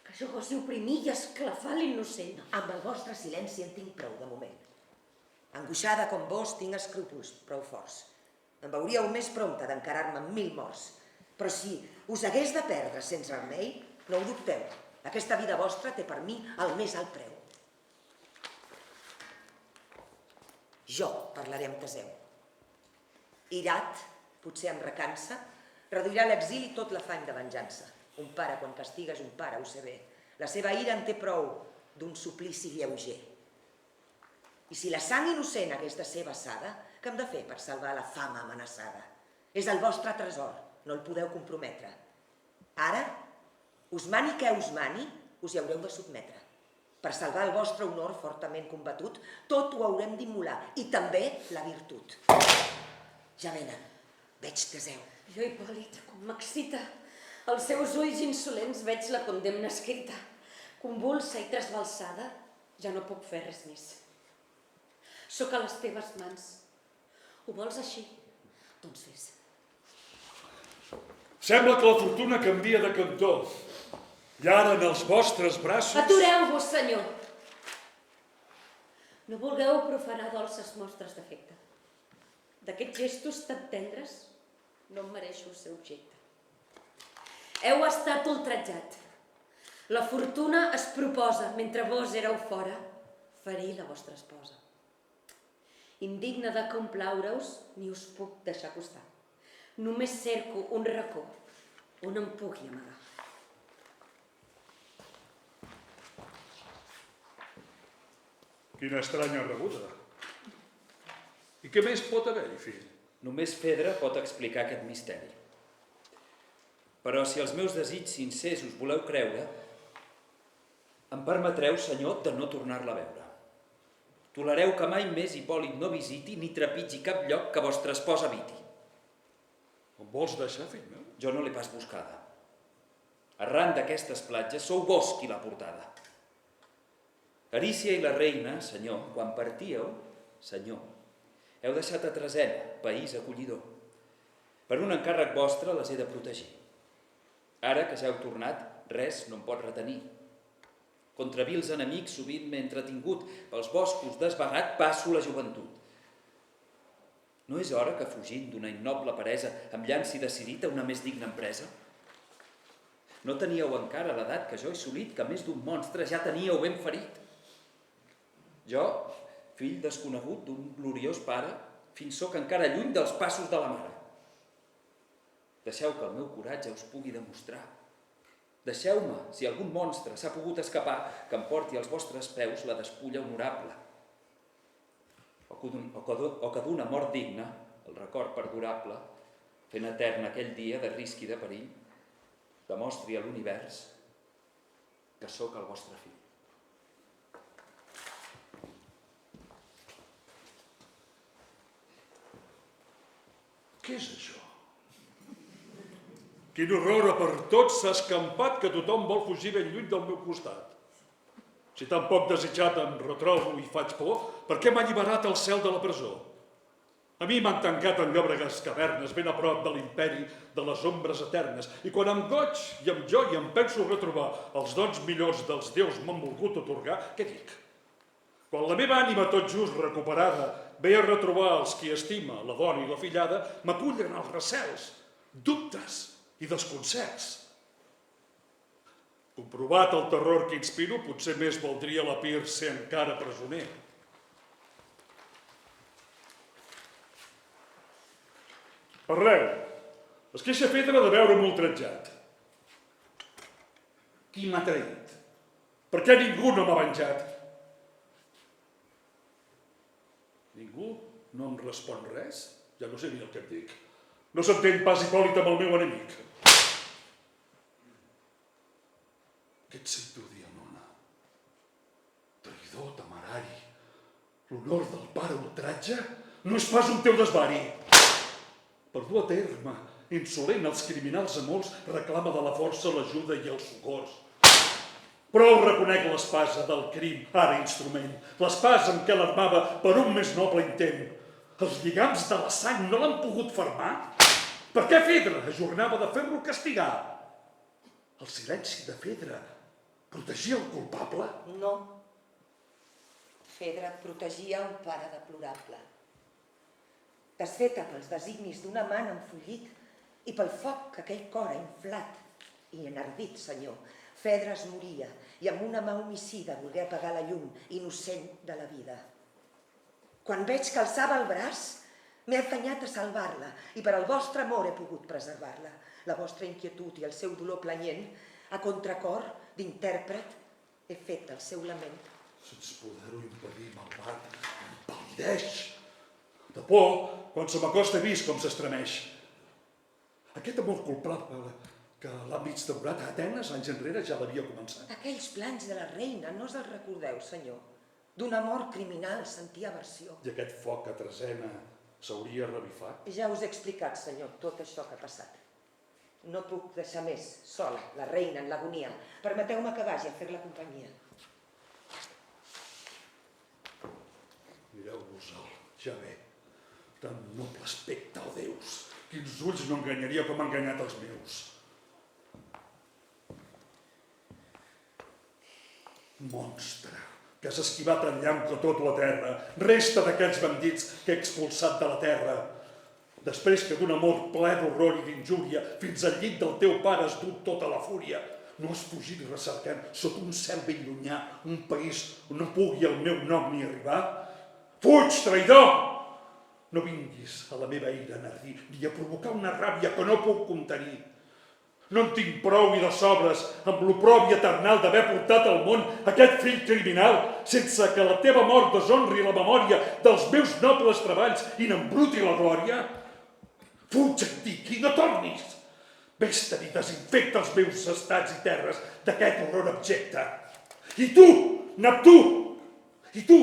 Que jo gosi oprimir i esclafar l'innocent. Amb el vostre silenci en tinc prou de moment. Angoixada com vos, tinc escrúpols prou forts. Em veuríeu més prompte d'encarar-me amb 1000 morts. Però si us hagués de perdre sense remei, no ho dubteu. Aquesta vida vostra té per mi el més alt preu. Jo parlaré amb Teseu. Irat, potser amb recança, reduirà a l'exili tot l'afany de venjança. Un pare, quan castiga, és un pare, ho sé bé. La seva ira en té prou d'un suplici lleuger. I si la sang innocent hagués de ser vessada, què hem de fer per salvar la fama amenaçada? És el vostre tresor, no el podeu comprometre. Ara, us mani què us mani, us hi haureu de sotmetre. Per salvar el vostre honor fortament combatut, tot ho haurem d'immolar, i també la virtut. Ja venen, veig Teseu. Jo, Hipòlit, com m'excita. Als seus ulls insolents veig la condemna escrita. Convulsa i trasbalsada, ja no puc fer res més. Sóc a les teves mans. Ho vols així? Doncs fes. Sembla que la fortuna canvia de cantó. I ara en els vostres braços... Atureu-vos, senyor! No vulgueu profanar dolces mostres d'afecte. D'aquests gestos tan tendres no em mereixo el seu objecte. Heu estat ultratjat. La fortuna es proposa, mentre vos éreu fora, ferir la vostra esposa. Indigna de complaure-us, ni us puc deixar acostar. Només cerco un racó on em pugui amagar. Quina estranya rebuda. I què més pot haver-hi, fill? Només Fedra pot explicar aquest misteri. Però si els meus desigs sincers us voleu creure, em permetreu, senyor, de no tornar-la a veure. Tolereu que mai més Hipòlit no visiti ni trepitgi cap lloc que vostra esposa habiti. Em vols deixar, fill meu? Jo no l'he pas buscada. Arran d'aquestes platges sou vos qui l'ha portada. Arícia i la reina, senyor, quan partíeu, senyor, heu deixat a Tresena, país acollidor. Per un encàrrec vostre les he de protegir. Ara que ja heu tornat, res no em pot retenir. Contra vils enemics sovint m'he entretingut, pels boscos desvagat passo la joventut. No és hora que, fugint d'una innoble peresa, em llanci decidit a una més digna empresa? No teníeu encara l'edat que jo he assolit, que més d'un monstre ja teníeu ben ferit. Jo, fill desconegut d'un gloriós pare, fins sóc encara lluny dels passos de la mare. Deixeu que el meu coratge us pugui demostrar. Deixeu-me, si algun monstre s'ha pogut escapar, que em porti als vostres peus la despulla honorable. O que d'una mort digna, el record perdurable, fent etern aquell dia de risc i de perill, demostri a l'univers que sóc el vostre fill. Què és això? Quin horror per tots s'ha escampat que tothom vol fugir ben lluny del meu costat. Si tan poc desitjat em retrobo i faig por, per què m'ha alliberat el cel de la presó? A mi m'han tancat en llòbregues cavernes ben a prop de l'imperi de les ombres eternes, i quan amb goig i amb joia em penso retrobar els dons millors dels déus m'han volgut atorgar, què dic? Quan la meva ànima tot just recuperada ve a retrobar els qui estima, la dona i la fillada, m'acullen els recels, dubtes i desconcerts. Comprovat el terror que inspiro, potser més valdria la Pir ser encara presoner. Parleu, es queixa Fedra de veure'm ultratjat. Qui m'ha traït? Per què ningú no m'ha venjat? Ningú no em respon res? Ja no sé ni el que et dic. No s'entén pas Hipòlit amb el meu enemic. Què et sento dir, nona? Traïdor, temerari. L'honor del pare ultratge no és pas un teu desvari. Per dur a terme, insolent, els criminals a molts reclama de la força l'ajuda i els socors. Prou reconec l'espasa del crim, ara instrument, l'espasa amb què l'armava per un més noble intent. Els lligams de la sang no l'han pogut fermar? Per què Fedra ajornava de fer-lo castigar? El silenci de Fedra protegia el culpable? No. Fedra protegia un pare deplorable. Desfeta pels designis d'un amant enfollit i pel foc que aquell cor ha inflat i enardit, senyor, Fedra es moria i amb una mà homicida volgué apagar la llum innocent de la vida. Quan veig que alçava el braç, m'he afanyat a salvar-la i per al vostre amor he pogut preservar-la. La vostra inquietud i el seu dolor planyent, a contracor d'intèrpret, he fet el seu lament. Sense poder-ho impedir, malvat, em pal·lideix. De por, quan se m'acosta he vist com s'estremeix. Aquest amor culpable que l'ha mig daurat a Atenes anys enrere ja l'havia començat. Aquells plans de la reina, no us els recordeu, senyor? D'un amor criminal sentia aversió. I aquest foc a Tresena s'hauria revifat? Ja us he explicat, senyor, tot això que ha passat. No puc deixar més sola la reina en l'agonia. Permeteu-me que vagi a fer-la companyia. Mireu-vos-el, ja ve. Tan noble aspecte, oh Déus! Quins ulls no enganyaria com ha enganyat els meus. Monstre, que has esquivat el llamp que tot la terra, resta d'aquests bandits que he expulsat de la terra. Després que d'un amor ple d'horror i d'injúria fins al llit del teu pare has dut tota la fúria, no has fugit recercant sota un cel ben llunyà un país on no pugui el meu nom ni arribar? Fuig, traïdor! No vinguis a la meva ira enardir ni a provocar una ràbia que no puc contenir. No en tinc prou i de sobres amb l'oprobi eternal d'haver portat al món aquest fill criminal sense que la teva mort deshonri la memòria dels meus nobles treballs i n'embruti la glòria. Fuig, antic, i no tornis! Vés-te'n i desinfecta els meus estats i terres d'aquest horror abjecte. I tu, Neptú! I tu!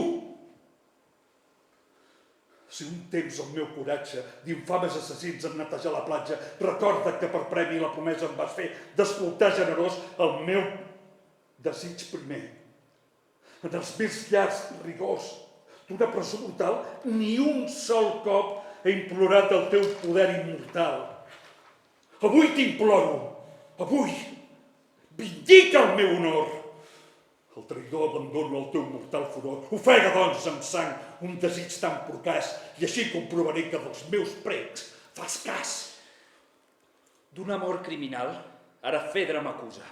Si un temps el meu coratge d'infames assassins en netejar la platja, recorda que per premi la promesa em vas fer d'escoltar generós el meu desig primer. En els més llargs rigors d'una presó brutal, ni un sol cop he implorat el teu poder immortal. Avui t'imploro, avui, vindica el meu honor. El traïdor abandona el teu mortal furor. Ofega, doncs, amb sang un desig tan procàs i així comprovaré que dels meus precs fas cas. D'un amor criminal, ara Fedra m'acusa.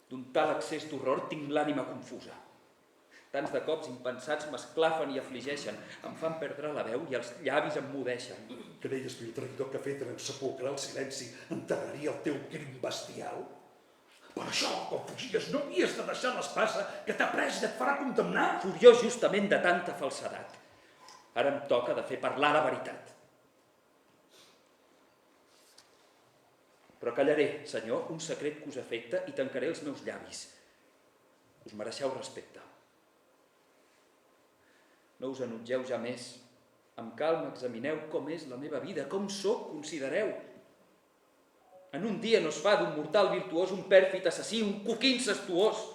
D'un tal excés d'horror tinc l'ànima confusa. Tants de cops impensats m'esclafen i afligeixen, em fan perdre la veu i els llavis em mudeixen. Creies, vil traïdor, que Fedra en sepulcrar el silenci enterraria el teu crim bestial? Per això, quan fugies, no havies de deixar l'espasa que t'ha pres i et farà condemnar. Furiós justament de tanta falsedat. Ara em toca de fer parlar la veritat. Però callaré, senyor, un secret que us afecta i tancaré els meus llavis. Us mereixeu respecte. No us enutgeu ja més. Amb calma examineu com és la meva vida, com sóc, considereu. En un dia no es fa d'un mortal virtuós un pèrfid assassí, un coquí incestuós.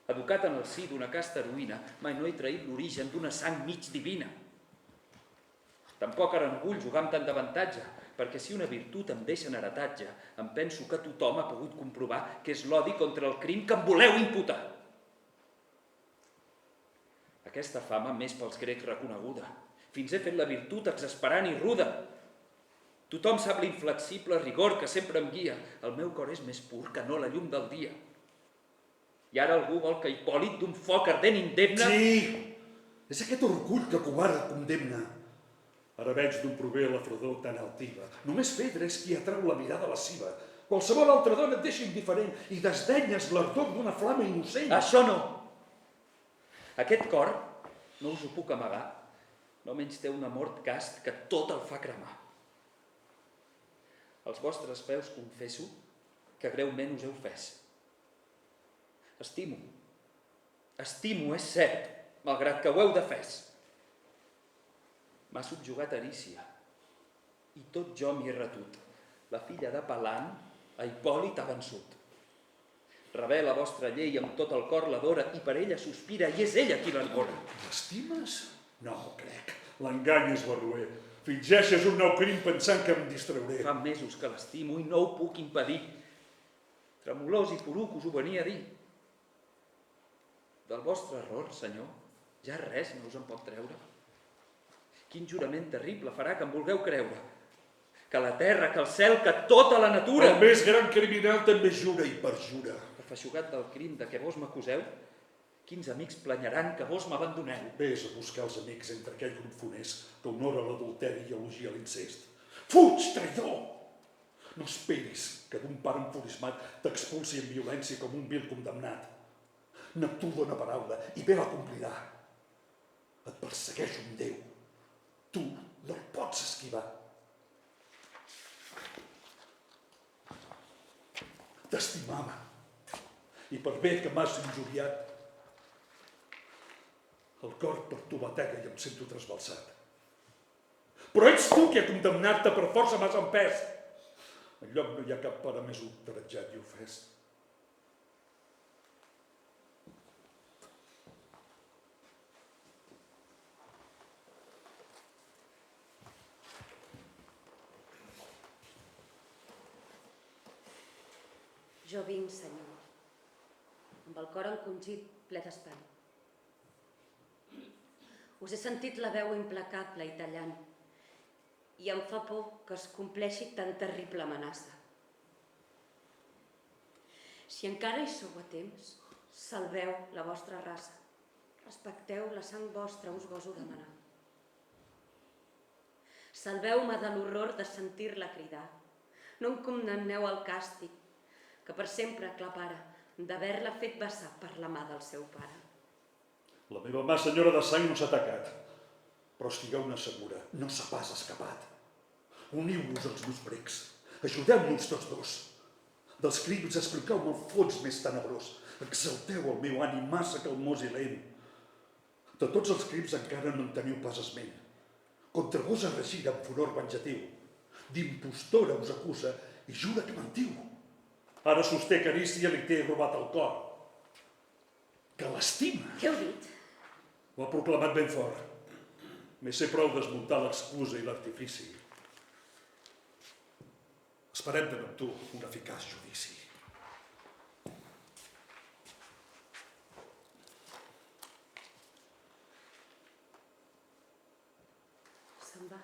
Educat en el si d'una casta heroïna, mai no he traït l'origen d'una sang mig divina. Tampoc ara no vull jugar amb tant d'avantatge, perquè si una virtut em deixa en heretatge, em penso que tothom ha pogut comprovar que és l'odi contra el crim que em voleu imputar. Aquesta fama m'és pels grecs reconeguda. Fins he fet la virtut exasperant i ruda. Tothom sap l'inflexible rigor que sempre em guia. El meu cor és més pur que no la llum del dia. I ara algú vol que Hipòlit d'un foc ardent indemne... Sí! És aquest orgull que covarda condemna. Ara veig d'on prové la fredor tan altiva. Només Fedra és qui atrau la mirada lasciva. Qualsevol altra dona et deixa indiferent i desdenyes l'ardor d'una flama innocent. Això no! Aquest cor, no us ho puc amagar, no menys té un amor cast que tot el fa cremar. Als vostres peus confesso que greument us he ofès. Estimo, és cert, malgrat que ho heu defès. M'ha subjugat Arícia, i tot jo m'hi he retut. La filla de Pelant a Hipòlit ha vençut. Rebé la vostra llei amb tot el cor l'adora i per ella sospira i és ella qui l'esbora. L'estimes? No ho crec. L'engany és barroer. Fingeixes un nou crim pensant que em distrauré. Fa mesos que l'estimo i no ho puc impedir. Tremolós i poruc us ho venia a dir. Del vostre error, senyor, ja res no us en pot treure. Quin jurament terrible farà que em vulgueu creure. Que la terra, que el cel, que tota la natura... El més gran criminal també jura i perjura. Feixugat del crim de què vos m'acuseu, quins amics planyaran que vos m'abandoneu? Vés a buscar els amics entre aquell grup funest que honora l'adulteri i elogia l'incest. Fuig, traïdor! No esperis que d'un pare enfurismat t'expulsi en violència com un vil condemnat. Neptú dona paraula i bé la complirà. Et persegueix un déu. Tu no el pots esquivar. T'estimava. I per bé que m'has injuriat, el cor per tu batega i em sento trasbalsat. Però ets tu qui ha condemnat-te, per força m'has empès. Enlloc no hi ha cap pare més ultrajat i ofès. Jo vinc, senyor, amb el cor encongit ple d'espant. Us he sentit la veu implacable i tallant, i em fa por que es compleixi tan terrible amenaça. Si encara hi sou a temps, salveu la vostra raça. Respecteu la sang vostra, us goso demanar. Salveu-me de l'horror de sentir-la cridar. No em condemneu al càstig, que per sempre aclapara d'haver-la fet vessar per la mà del seu pare. La meva mà, senyora de sang, no s'ha atacat, però estigueu-ne segura, no s'ha pas escapat. Uniu-vos als meus precs, ajudeu-nos tots dos. Dels crims expliqueu-me el fons més tenebrós, exalteu el meu ànim massa calmós i lent. De tots els crims encara no en teniu pas esment. Contra vos es regira amb furor venjatiu. D'impostora us acusa i jura que mentiu. Ara sosté que Arícia li té robat el cor. Que l'estima. Què heu dit? Ho ha proclamat ben fort. M'he sé prou desmuntar l'excusa i l'artifici. Esperem de Neptú un eficaç judici. Se'n va.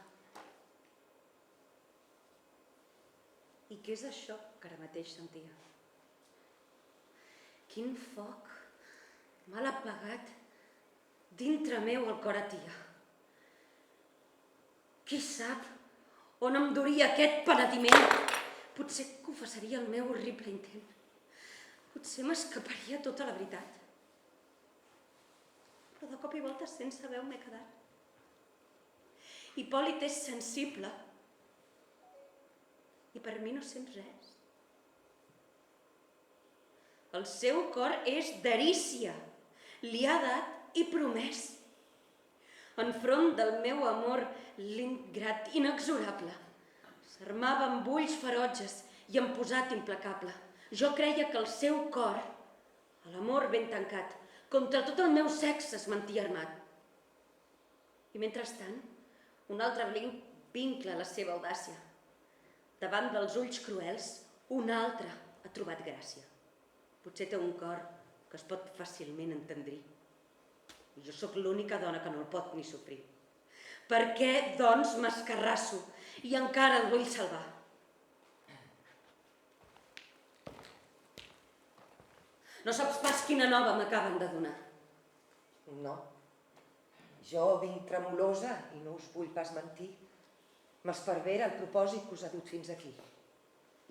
I què és això que ara mateix sentia? Quin foc mal apagat dintre meu el cor atia. Qui sap on em duria aquest penediment? Potser confessaria el meu horrible intent. Potser m'escaparia tota la veritat. Però de cop i volta sense veu m'he quedat. Hipòlit és sensible. i per mi no sents res. El seu cor és d'arícia, li ha dat i promès. Enfront del meu amor l'ingrat inexorable s'armava amb ulls ferotges i amb posat implacable. Jo creia que el seu cor, a l'amor ben tancat, contra tot el meu sexe es mantia armat. I mentrestant, un altre vincle la seva audàcia. Davant dels ulls cruels, un altre ha trobat gràcia. Potser té un cor que es pot fàcilment entendrir. I jo sóc l'única dona que no el pot ni sofrir. Per què, doncs, m'escarrasso i encara el vull salvar? No saps pas quina nova m'acaben de donar. No. Jo vinc tremolosa i no us vull pas mentir. M'esparvera el propòsit que us ha dut fins aquí.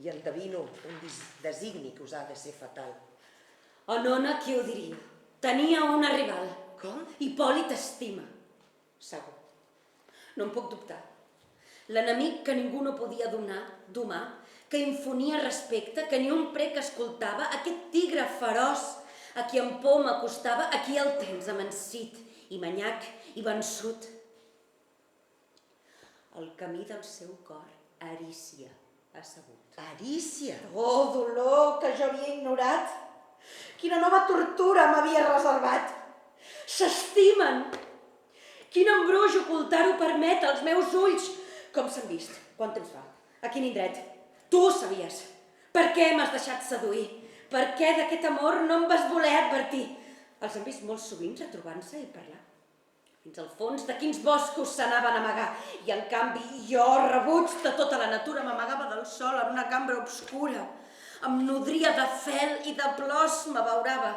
I endevino un designi que us ha de ser fatal. A nona, qui ho diria? Tenia una rival. Com? Hipòlit estima. Segur. No en puc dubtar. L'enemic que ningú no podia domar, que infonia respecte, que ni un prec escoltava, aquest tigre feroç, a qui amb por m'acostava, aquí el tens amansit, i manyac, i vençut. El camí del seu cor, Arícia, ha sabut. Arícia! Oh, dolor que jo havia ignorat! Quina nova tortura m'havia reservat! S'estimen! Quin embruix ocultar-ho permet als meus ulls! Com s'han vist? Quant temps fa? A quin indret? Tu ho sabies. Per què m'has deixat seduir? Per què d'aquest amor no em vas voler advertir? Els han vist molt sovint retrobant-se i parlar. Fins al fons de quins boscos s'anaven a amagar. I en canvi jo, rebuig de tota la natura, m'amagava del sol en una cambra obscura. Em nodria de fel i de plors m'abaurava.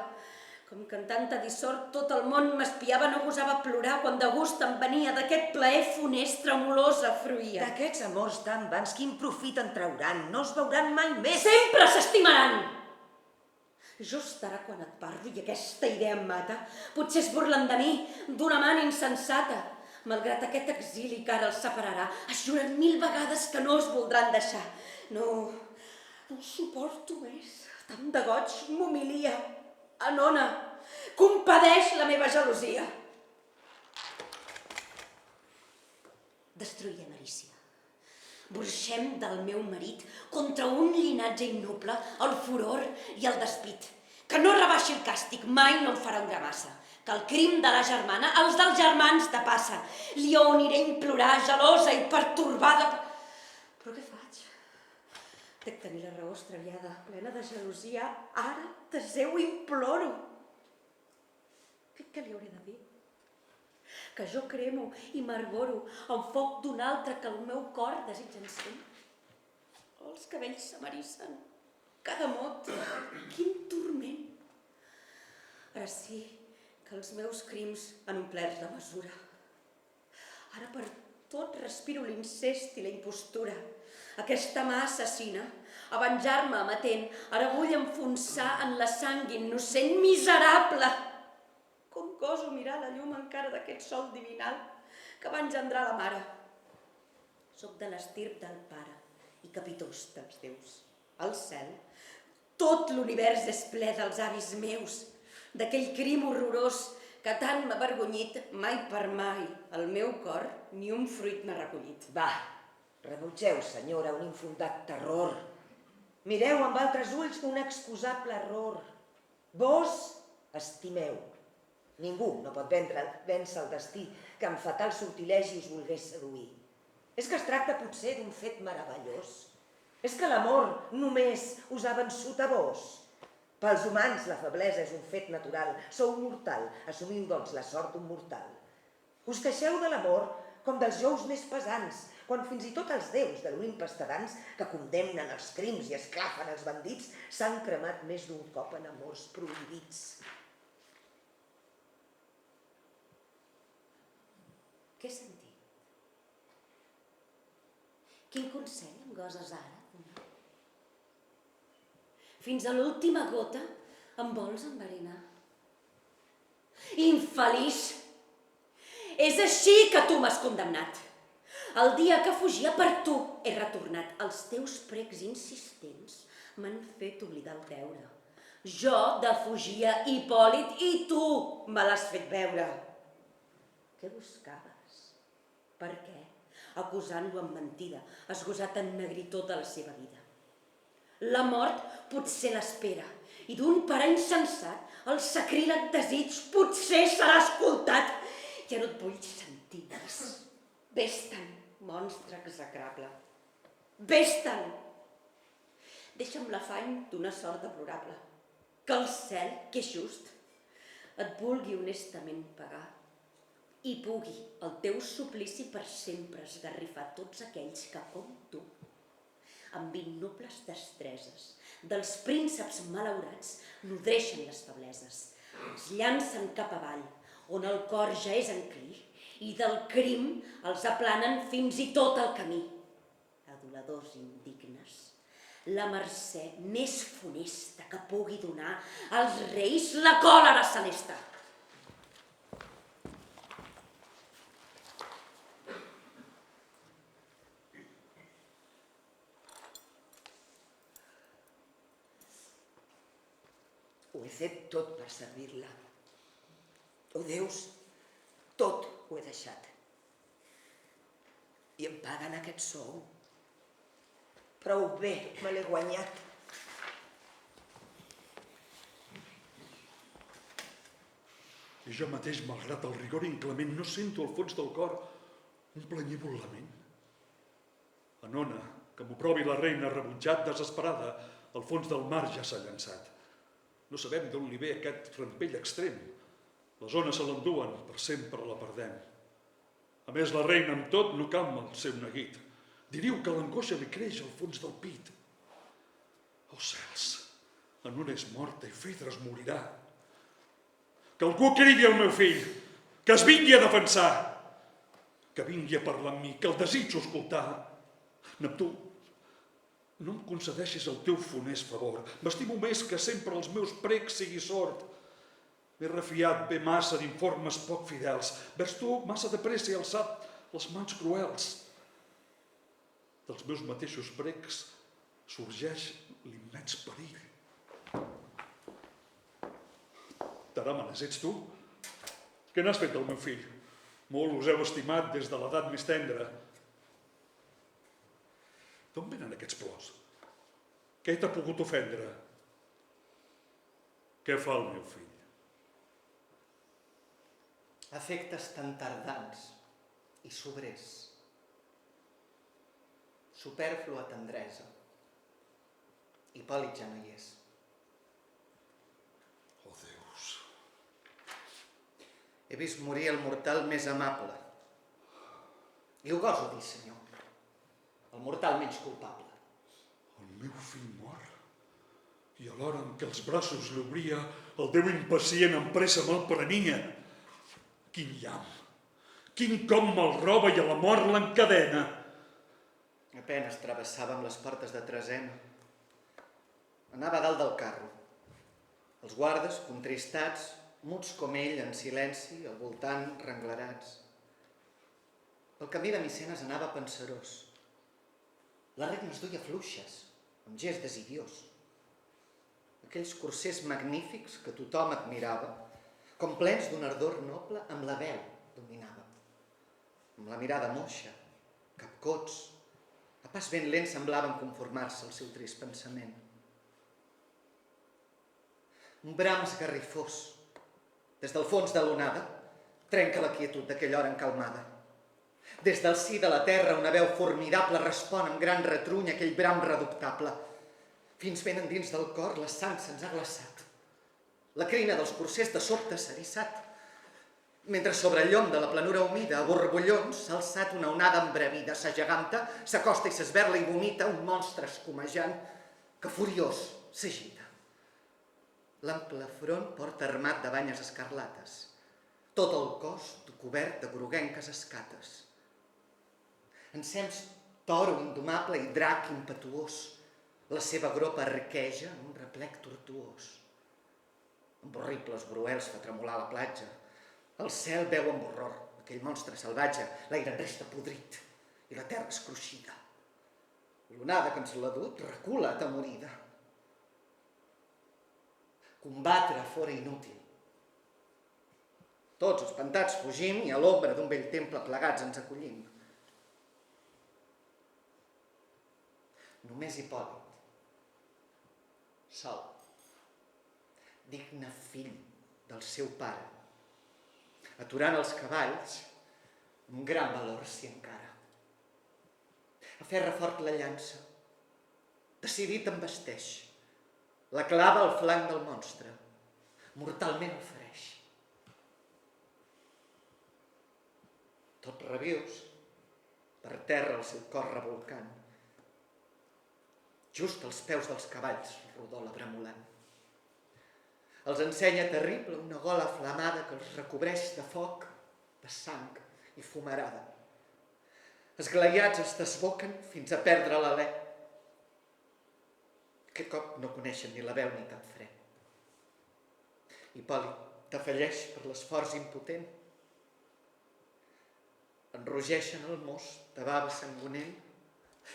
Com que en tanta dissort tot el món m'espiava, no gosava plorar quan de gust em venia d'aquest plaer funest, tremolosa fruïa. D'aquests amors tan vans, quin profit en trauran? No es veuran mai més! Sempre s'estimaran! Just ara quan et parlo i aquesta idea em mata, potser es burlen de mi, d'una man insensata. Malgrat aquest exili que ara els separarà, es juren 1000 vegades que no es voldran deixar. No ho suporto més. Tant de goig m'humilia. Anona, compadeix la meva gelosia. Destruïm Arícia. Burxem del meu marit contra un llinatge innoble, el furor i el despit. Que no rebaixi el càstig, mai no em farà un gramassa. Que el crim de la germana, els dels germans de passa. Li on iré a implorar, gelosa i pertorbada. Però què faig? Dec tenir la raó extraviada, plena de gelosia. Ara deseu imploro. Què li hauré de dir? Que jo cremo i m'arboro en foc d'un altre que el meu cor desitja encén. Els cabells s'amarissen, cada mot, quin turment. Ara sí que els meus crims han omplert la mesura. Ara per tot respiro l'incest i la impostura. Aquesta mà assassina, a venjar-me amatent, ara vull enfonsar en la sang innocent, miserable. Com goso mirar la llum encara d'aquest sol divinal que va engendrar la mare. Soc de l'estirp del pare i capitós dels déus. Al cel, tot l'univers és ple dels avis meus, d'aquell crim horrorós que tant m'ha avergonyit, mai per mai el meu cor ni un fruit m'ha recollit. Va, rebutgeu, senyora, un infundat terror. Mireu amb altres ulls un excusable error. Vos estimeu. Ningú no pot vèncer el destí que amb fatal sortilegi us volgués seduir. És que es tracta potser d'un fet meravellós. És que l'amor només us ha vençut a vos. Pels humans la feblesa és un fet natural. Sou mortal, assumiu doncs la sort d'un mortal. Us queixeu de l'amor com dels jous més pesants, quan fins i tot els déus de l'Olimp estadants, que condemnen els crims i esclafen els bandits, s'han cremat més d'un cop en amors prohibits. Què he sentit? Quin consell em goses ara donar? Fins a l'última gota em vols enverinar. Infeliç! És així que tu m'has condemnat. El dia que fugia per tu he retornat. Els teus precs insistents m'han fet oblidar el deure. Jo defugia Hipòlit i tu me l'has fet veure. Què buscaves? Per què? Acusant-lo amb mentida, has gosat ennegrir tota la seva vida. La mort potser l'espera, i d'un pare insensat, el sacríleg desig potser serà escoltat. Ja no et vull sentir més. Vés-te'n, monstre execrable. Vés-te'n! Deixa'm l'afany d'una sort deplorable. Que el cel, que és just, et vulgui honestament pagar i pugui el teu suplici per sempre esgarrifar tots aquells que, com tu, amb innobles destreses dels prínceps malaurats nodreixen les febleses, es llancen cap avall, on el cor ja és enclí, i del crim els aplanen fins i tot el camí. Aduladors indignes, la mercè més funesta que pugui donar als reis la còlera celesta. Ho he fet tot per servir-la. Oh, Déus, tot ho he deixat. I em paguen aquest sou. Prou bé me l'he guanyat. I jo mateix, malgrat el rigor inclement, no sento al fons del cor un planyívol lament. Anona, que m'ho provi la reina, rebutjat, desesperada, al fons del mar ja s'ha llançat. No sabem d'on li ve aquest rampell extrem. Les ones se l'enduen, per sempre la perdem. A més, la reina amb tot no calma el seu neguit. Diríeu que l'angoixa li creix al fons del pit. Oh cels, Anona és morta i Fedres morirà. Que algú cridi al meu fill, que es vingui a defensar, que vingui a parlar amb mi, que el desitjo escoltar. Neptú, no em concedeixis el teu funest favor. M'estimo més que sempre els meus precs sigui sort. M'he refiat bé massa d'informes poc fidels. Vers tu massa de pressa he alçat les mans cruels. Dels meus mateixos precs sorgeix l'immens perill. Taràmenes, ets tu? Què n'has fet del meu fill? Molt us heu estimat des de l'edat més tendra. D'on venen aquests plors? Què t'ha pogut ofendre? Què fa el meu fill? Afectes tan tardans i sobrers. Supèrflua tendresa. Hipòlit ja no hi és. Oh, Déus. He vist morir el mortal més amable. I ho goso dir, senyor. El mortal menys culpable. El meu fill mor. I alhora en què els braços l'obria, el Déu impacient em pressa me'l prenia. Quin llamp, quin cop me'l roba i a la mort l'encadena. Apenes travessàvem les portes de Tresena. Anava a dalt del carro. Els guardes, contristats, muts com ell, en silenci, al voltant, renglerats. El camí de Micenes anava pensarós. Les regnes duia fluixes, amb gest desidiós. Aquells corsers magnífics que tothom admirava, com plens d'un ardor noble, amb la veu dominava. Amb la mirada moixa, capcots, a pas ben lent semblaven conformar-se al seu trist pensament. Un bram esgarrifós, des del fons de l'onada, trenca la quietud d'aquella hora encalmada. Des del si de la terra una veu formidable respon amb gran retruny aquell bram reductable. Fins ben endins del cor la sang se'ns ha glaçat. La crina dels corsers de sobte s'ha erissat. Mentre sobre el llom de la planura humida, a borbollons, s'ha alçat una onada embrevida, s'ageganta, s'acosta i s'esberla i vomita un monstre escumejant que furiós s'agita. L'ample front porta armat de banyes escarlates, tot el cos cobert de groguenques escates. Ensems toro indomable i drac impetuós, la seva gropa arqueja en un replec tortuós. Amb horribles bruels fa tremolar la platja. El cel veu amb horror aquell monstre salvatge, l'aire en resta podrit. i la terra escruixida. L'onada que ens l'ha dut recula atemorida. Combatre fora inútil. Tots espantats fugim i a l'ombra d'un vell temple plegats ens acollim. Només Hipòlit, sol, digne fill del seu pare, aturant els cavalls, amb gran valor s'hi encara. Aferra fort la llança, decidit embesteix, la clava al flanc del monstre, mortalment el fereix. Tot rabiós, per terra el seu cor revolcant, just als peus dels cavalls rodola bramolant. Els ensenya terrible una gola flamada que els recobreix de foc, de sang i fumarada. Esglaiats es desboquen fins a perdre l'alè. Aquest cop no coneixen ni la veu ni cap fre. Hipòlit defalleix per l'esforç impotent. Enrogeixen el mos de bava sangonent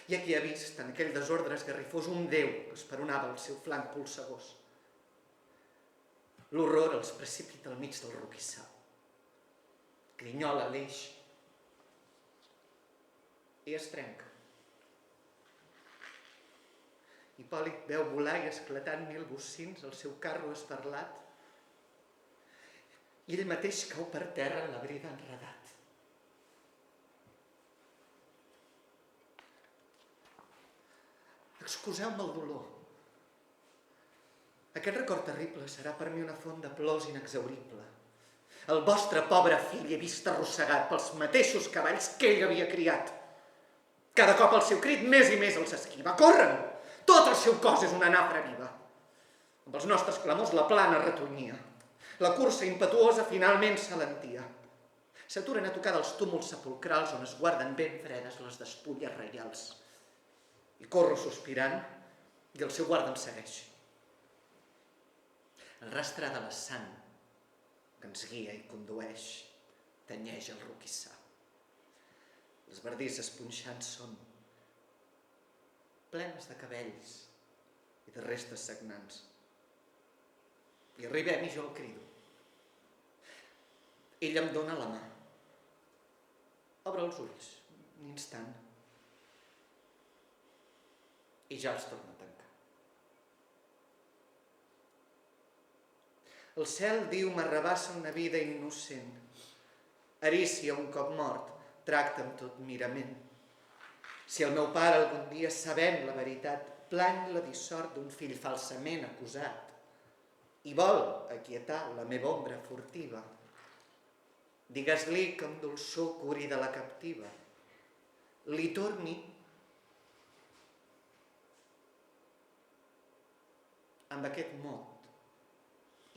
i aquí ha vist en aquell desordre esgarrifós un déu que esperonava el seu flanc polsegós. L'horror els precipita al mig del roquissar. Grinyola l'eix i es trenca. Hipòlit veu volar i esclatant 1000 bocins el seu carro esparlat i ell mateix cau per terra en la brida enredat. Excuseu-me el dolor. Aquest record terrible serà per mi una font de plors inexhaurible. El vostre pobre fill he vist arrossegat pels mateixos cavalls que ell havia criat. Cada cop el seu crit més i més els esquiva. Corren! Tot el seu cos és una nafra viva. Amb els nostres clamors la plana retonyia. La cursa impetuosa finalment s'alentia. S'aturen a tocar dels túmuls sepulcrals on es guarden ben fredes les despulles reials. I corro sospirant i el seu guarda em segueix. El rastre de la sang que ens guia i condueix tenyeix el roquissar. Les bardisses punxants són plenes de cabells i de restes sagnants. I arribem i jo el crido. Ell em dóna la mà. Obre els ulls, un instant, i ja els torna a tancar. El cel diu m'arrabassa una vida innocent. Arícia, un cop mort, tracta amb tot mirament. Si el meu pare algun dia, sabent la veritat, plany la dissort d'un fill falsament acusat i vol aquietar la meva ombra furtiva, digues-li que amb dolçor curi de la captiva, li torni amb aquest mot,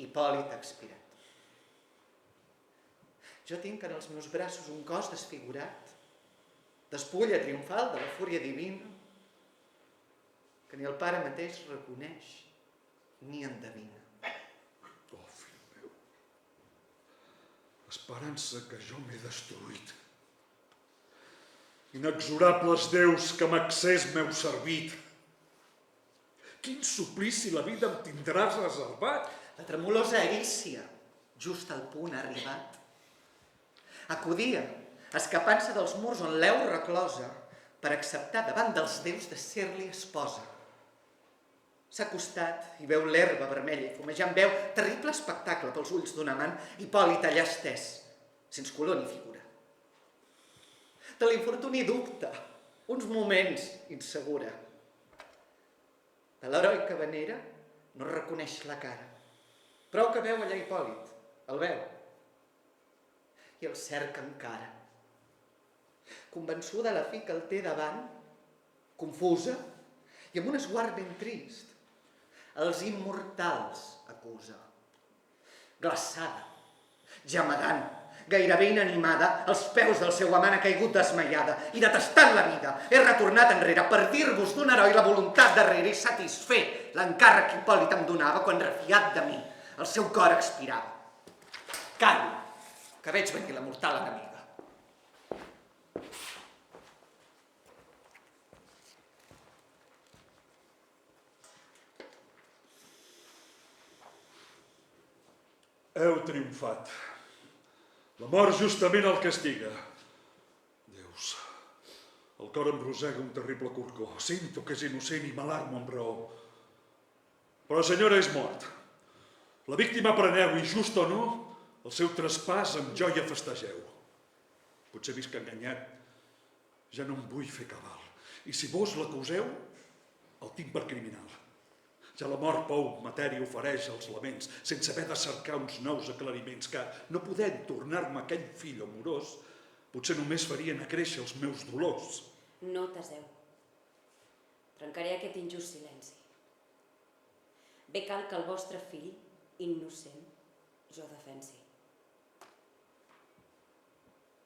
Hipòlit expirat. Jo tinc en els meus braços un cos desfigurat, despulla triomfal de la fúria divina, que ni el pare mateix reconeix ni endevina. Oh, fill meu, esperança que jo m'he destruït. Inexorables déus que amb accés m'heu servit. Quin suplici la vida em tindràs reservat? La tremolosa Arícia, just al punt ha arribat. Acudia, escapant-se dels murs on l'heu reclosa, per acceptar davant dels déus de ser-li esposa. S'ha acostat i veu l'herba vermella i fumejant, veu terrible espectacle pels ulls d'un amant, Hipòlit allà estès, sense color ni figura. De l'infortuni dubta, uns moments insegura. De l'heroi que venera no reconeix la cara. Prou que veu allà Hipòlit, el veu, i el cerca encara. Convençuda a la fi que el té davant, confusa i amb un esguard ben trist, els immortals acusa. Glaçada, gemegant, gairebé inanimada, als peus del seu amant ha caigut desmaiada i, detestant la vida, he retornat enrere per dir-vos d'un heroi la voluntat darrere i satisfer l'encàrrec que Hipòlit em donava quan, refiat de mi, el seu cor expirava. Callo, que veig venir la mortal enemiga. Heu triomfat. La mort justament el castiga. Déus, el cor em rosega un terrible corcó. Sento que és innocent i m'alarmo amb raó. Però la senyora és mort. La víctima preneu, i just o no, el seu traspàs amb joia festegeu. Potser visc enganyat, ja no em vull fer cabal. I si vos l'acuseu, el tinc per criminal. Ja la mort pou matèria ofereix als laments, sense haver de cercar uns nous aclariments que, no podent tornar-me aquell fill amorós, potser només farien acréixer els meus dolors. No t'aseu. Trencaré aquest injust silenci. Bé cal que el vostre fill, innocent, jo defensi.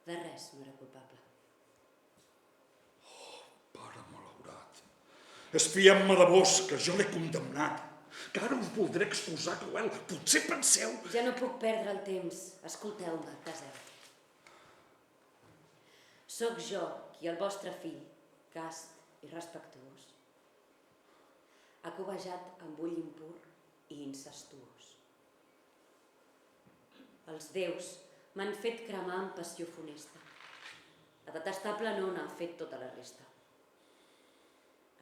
De res no era culpable. Pare malaurat, espiem-me de vos, que jo l'he condemnat, que ara us voldré exposar cruel. Potser penseu... Ja no puc perdre el temps. Escolteu-me, caseu. Sóc jo qui el vostre fill, cast i respectuós, ha covejat amb ull impur i incestuós. Els déus m'han fet cremar amb passió funesta. La detestable nona ha fet tota la resta.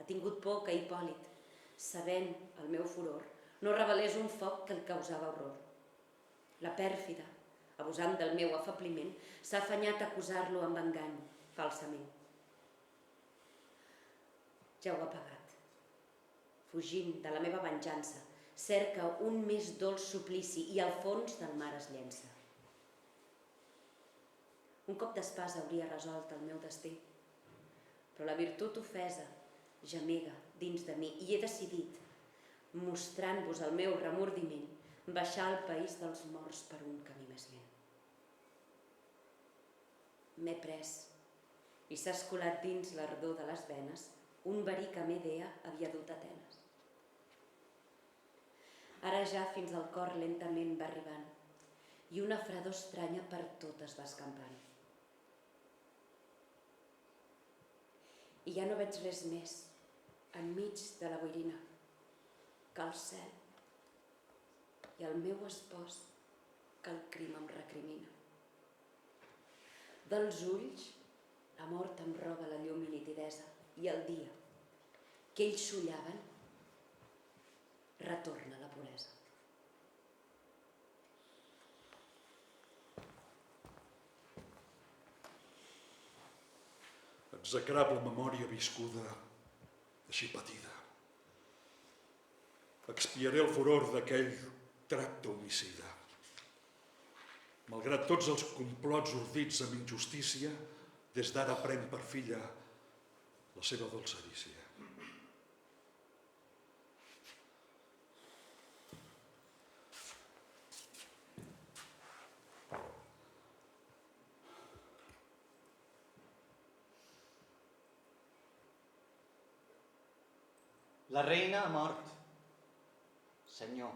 Ha tingut por que Hipòlit, sabent el meu furor, no revelés un foc que el causava horror. La pèrfida, abusant del meu afabliment, s'ha afanyat a acusar-lo amb engany, falsament. Ja ho ha pagat. Fugint de la meva venjança, cerca un més dolç suplici i al fons del mar es llença. Un cop d'espasa hauria resolt el meu destí, però la virtut ofesa gemega dins de mi i he decidit, mostrant-vos el meu remordiment, baixar al país dels morts per un camí més lent. M'he pres i s'ha escolat dins l'ardor de les venes un verí que Medea havia dut a Atenes. Ara ja fins al cor lentament va arribant i una fredor estranya per tot es va escampant. I ja no veig res més, enmig de la boirina, que el cel i el meu espòs que el crim em recrimina. Dels ulls, la mort em roba la llum i nitidesa i el dia que ells xullaven retorna la puresa. Execrable memòria viscuda, així patida. Expiaré el furor d'aquell tracte homicida. Malgrat tots els complots ordits amb injustícia, des d'ara pren per filla la seva dolçarícia. La reina ha mort, senyor.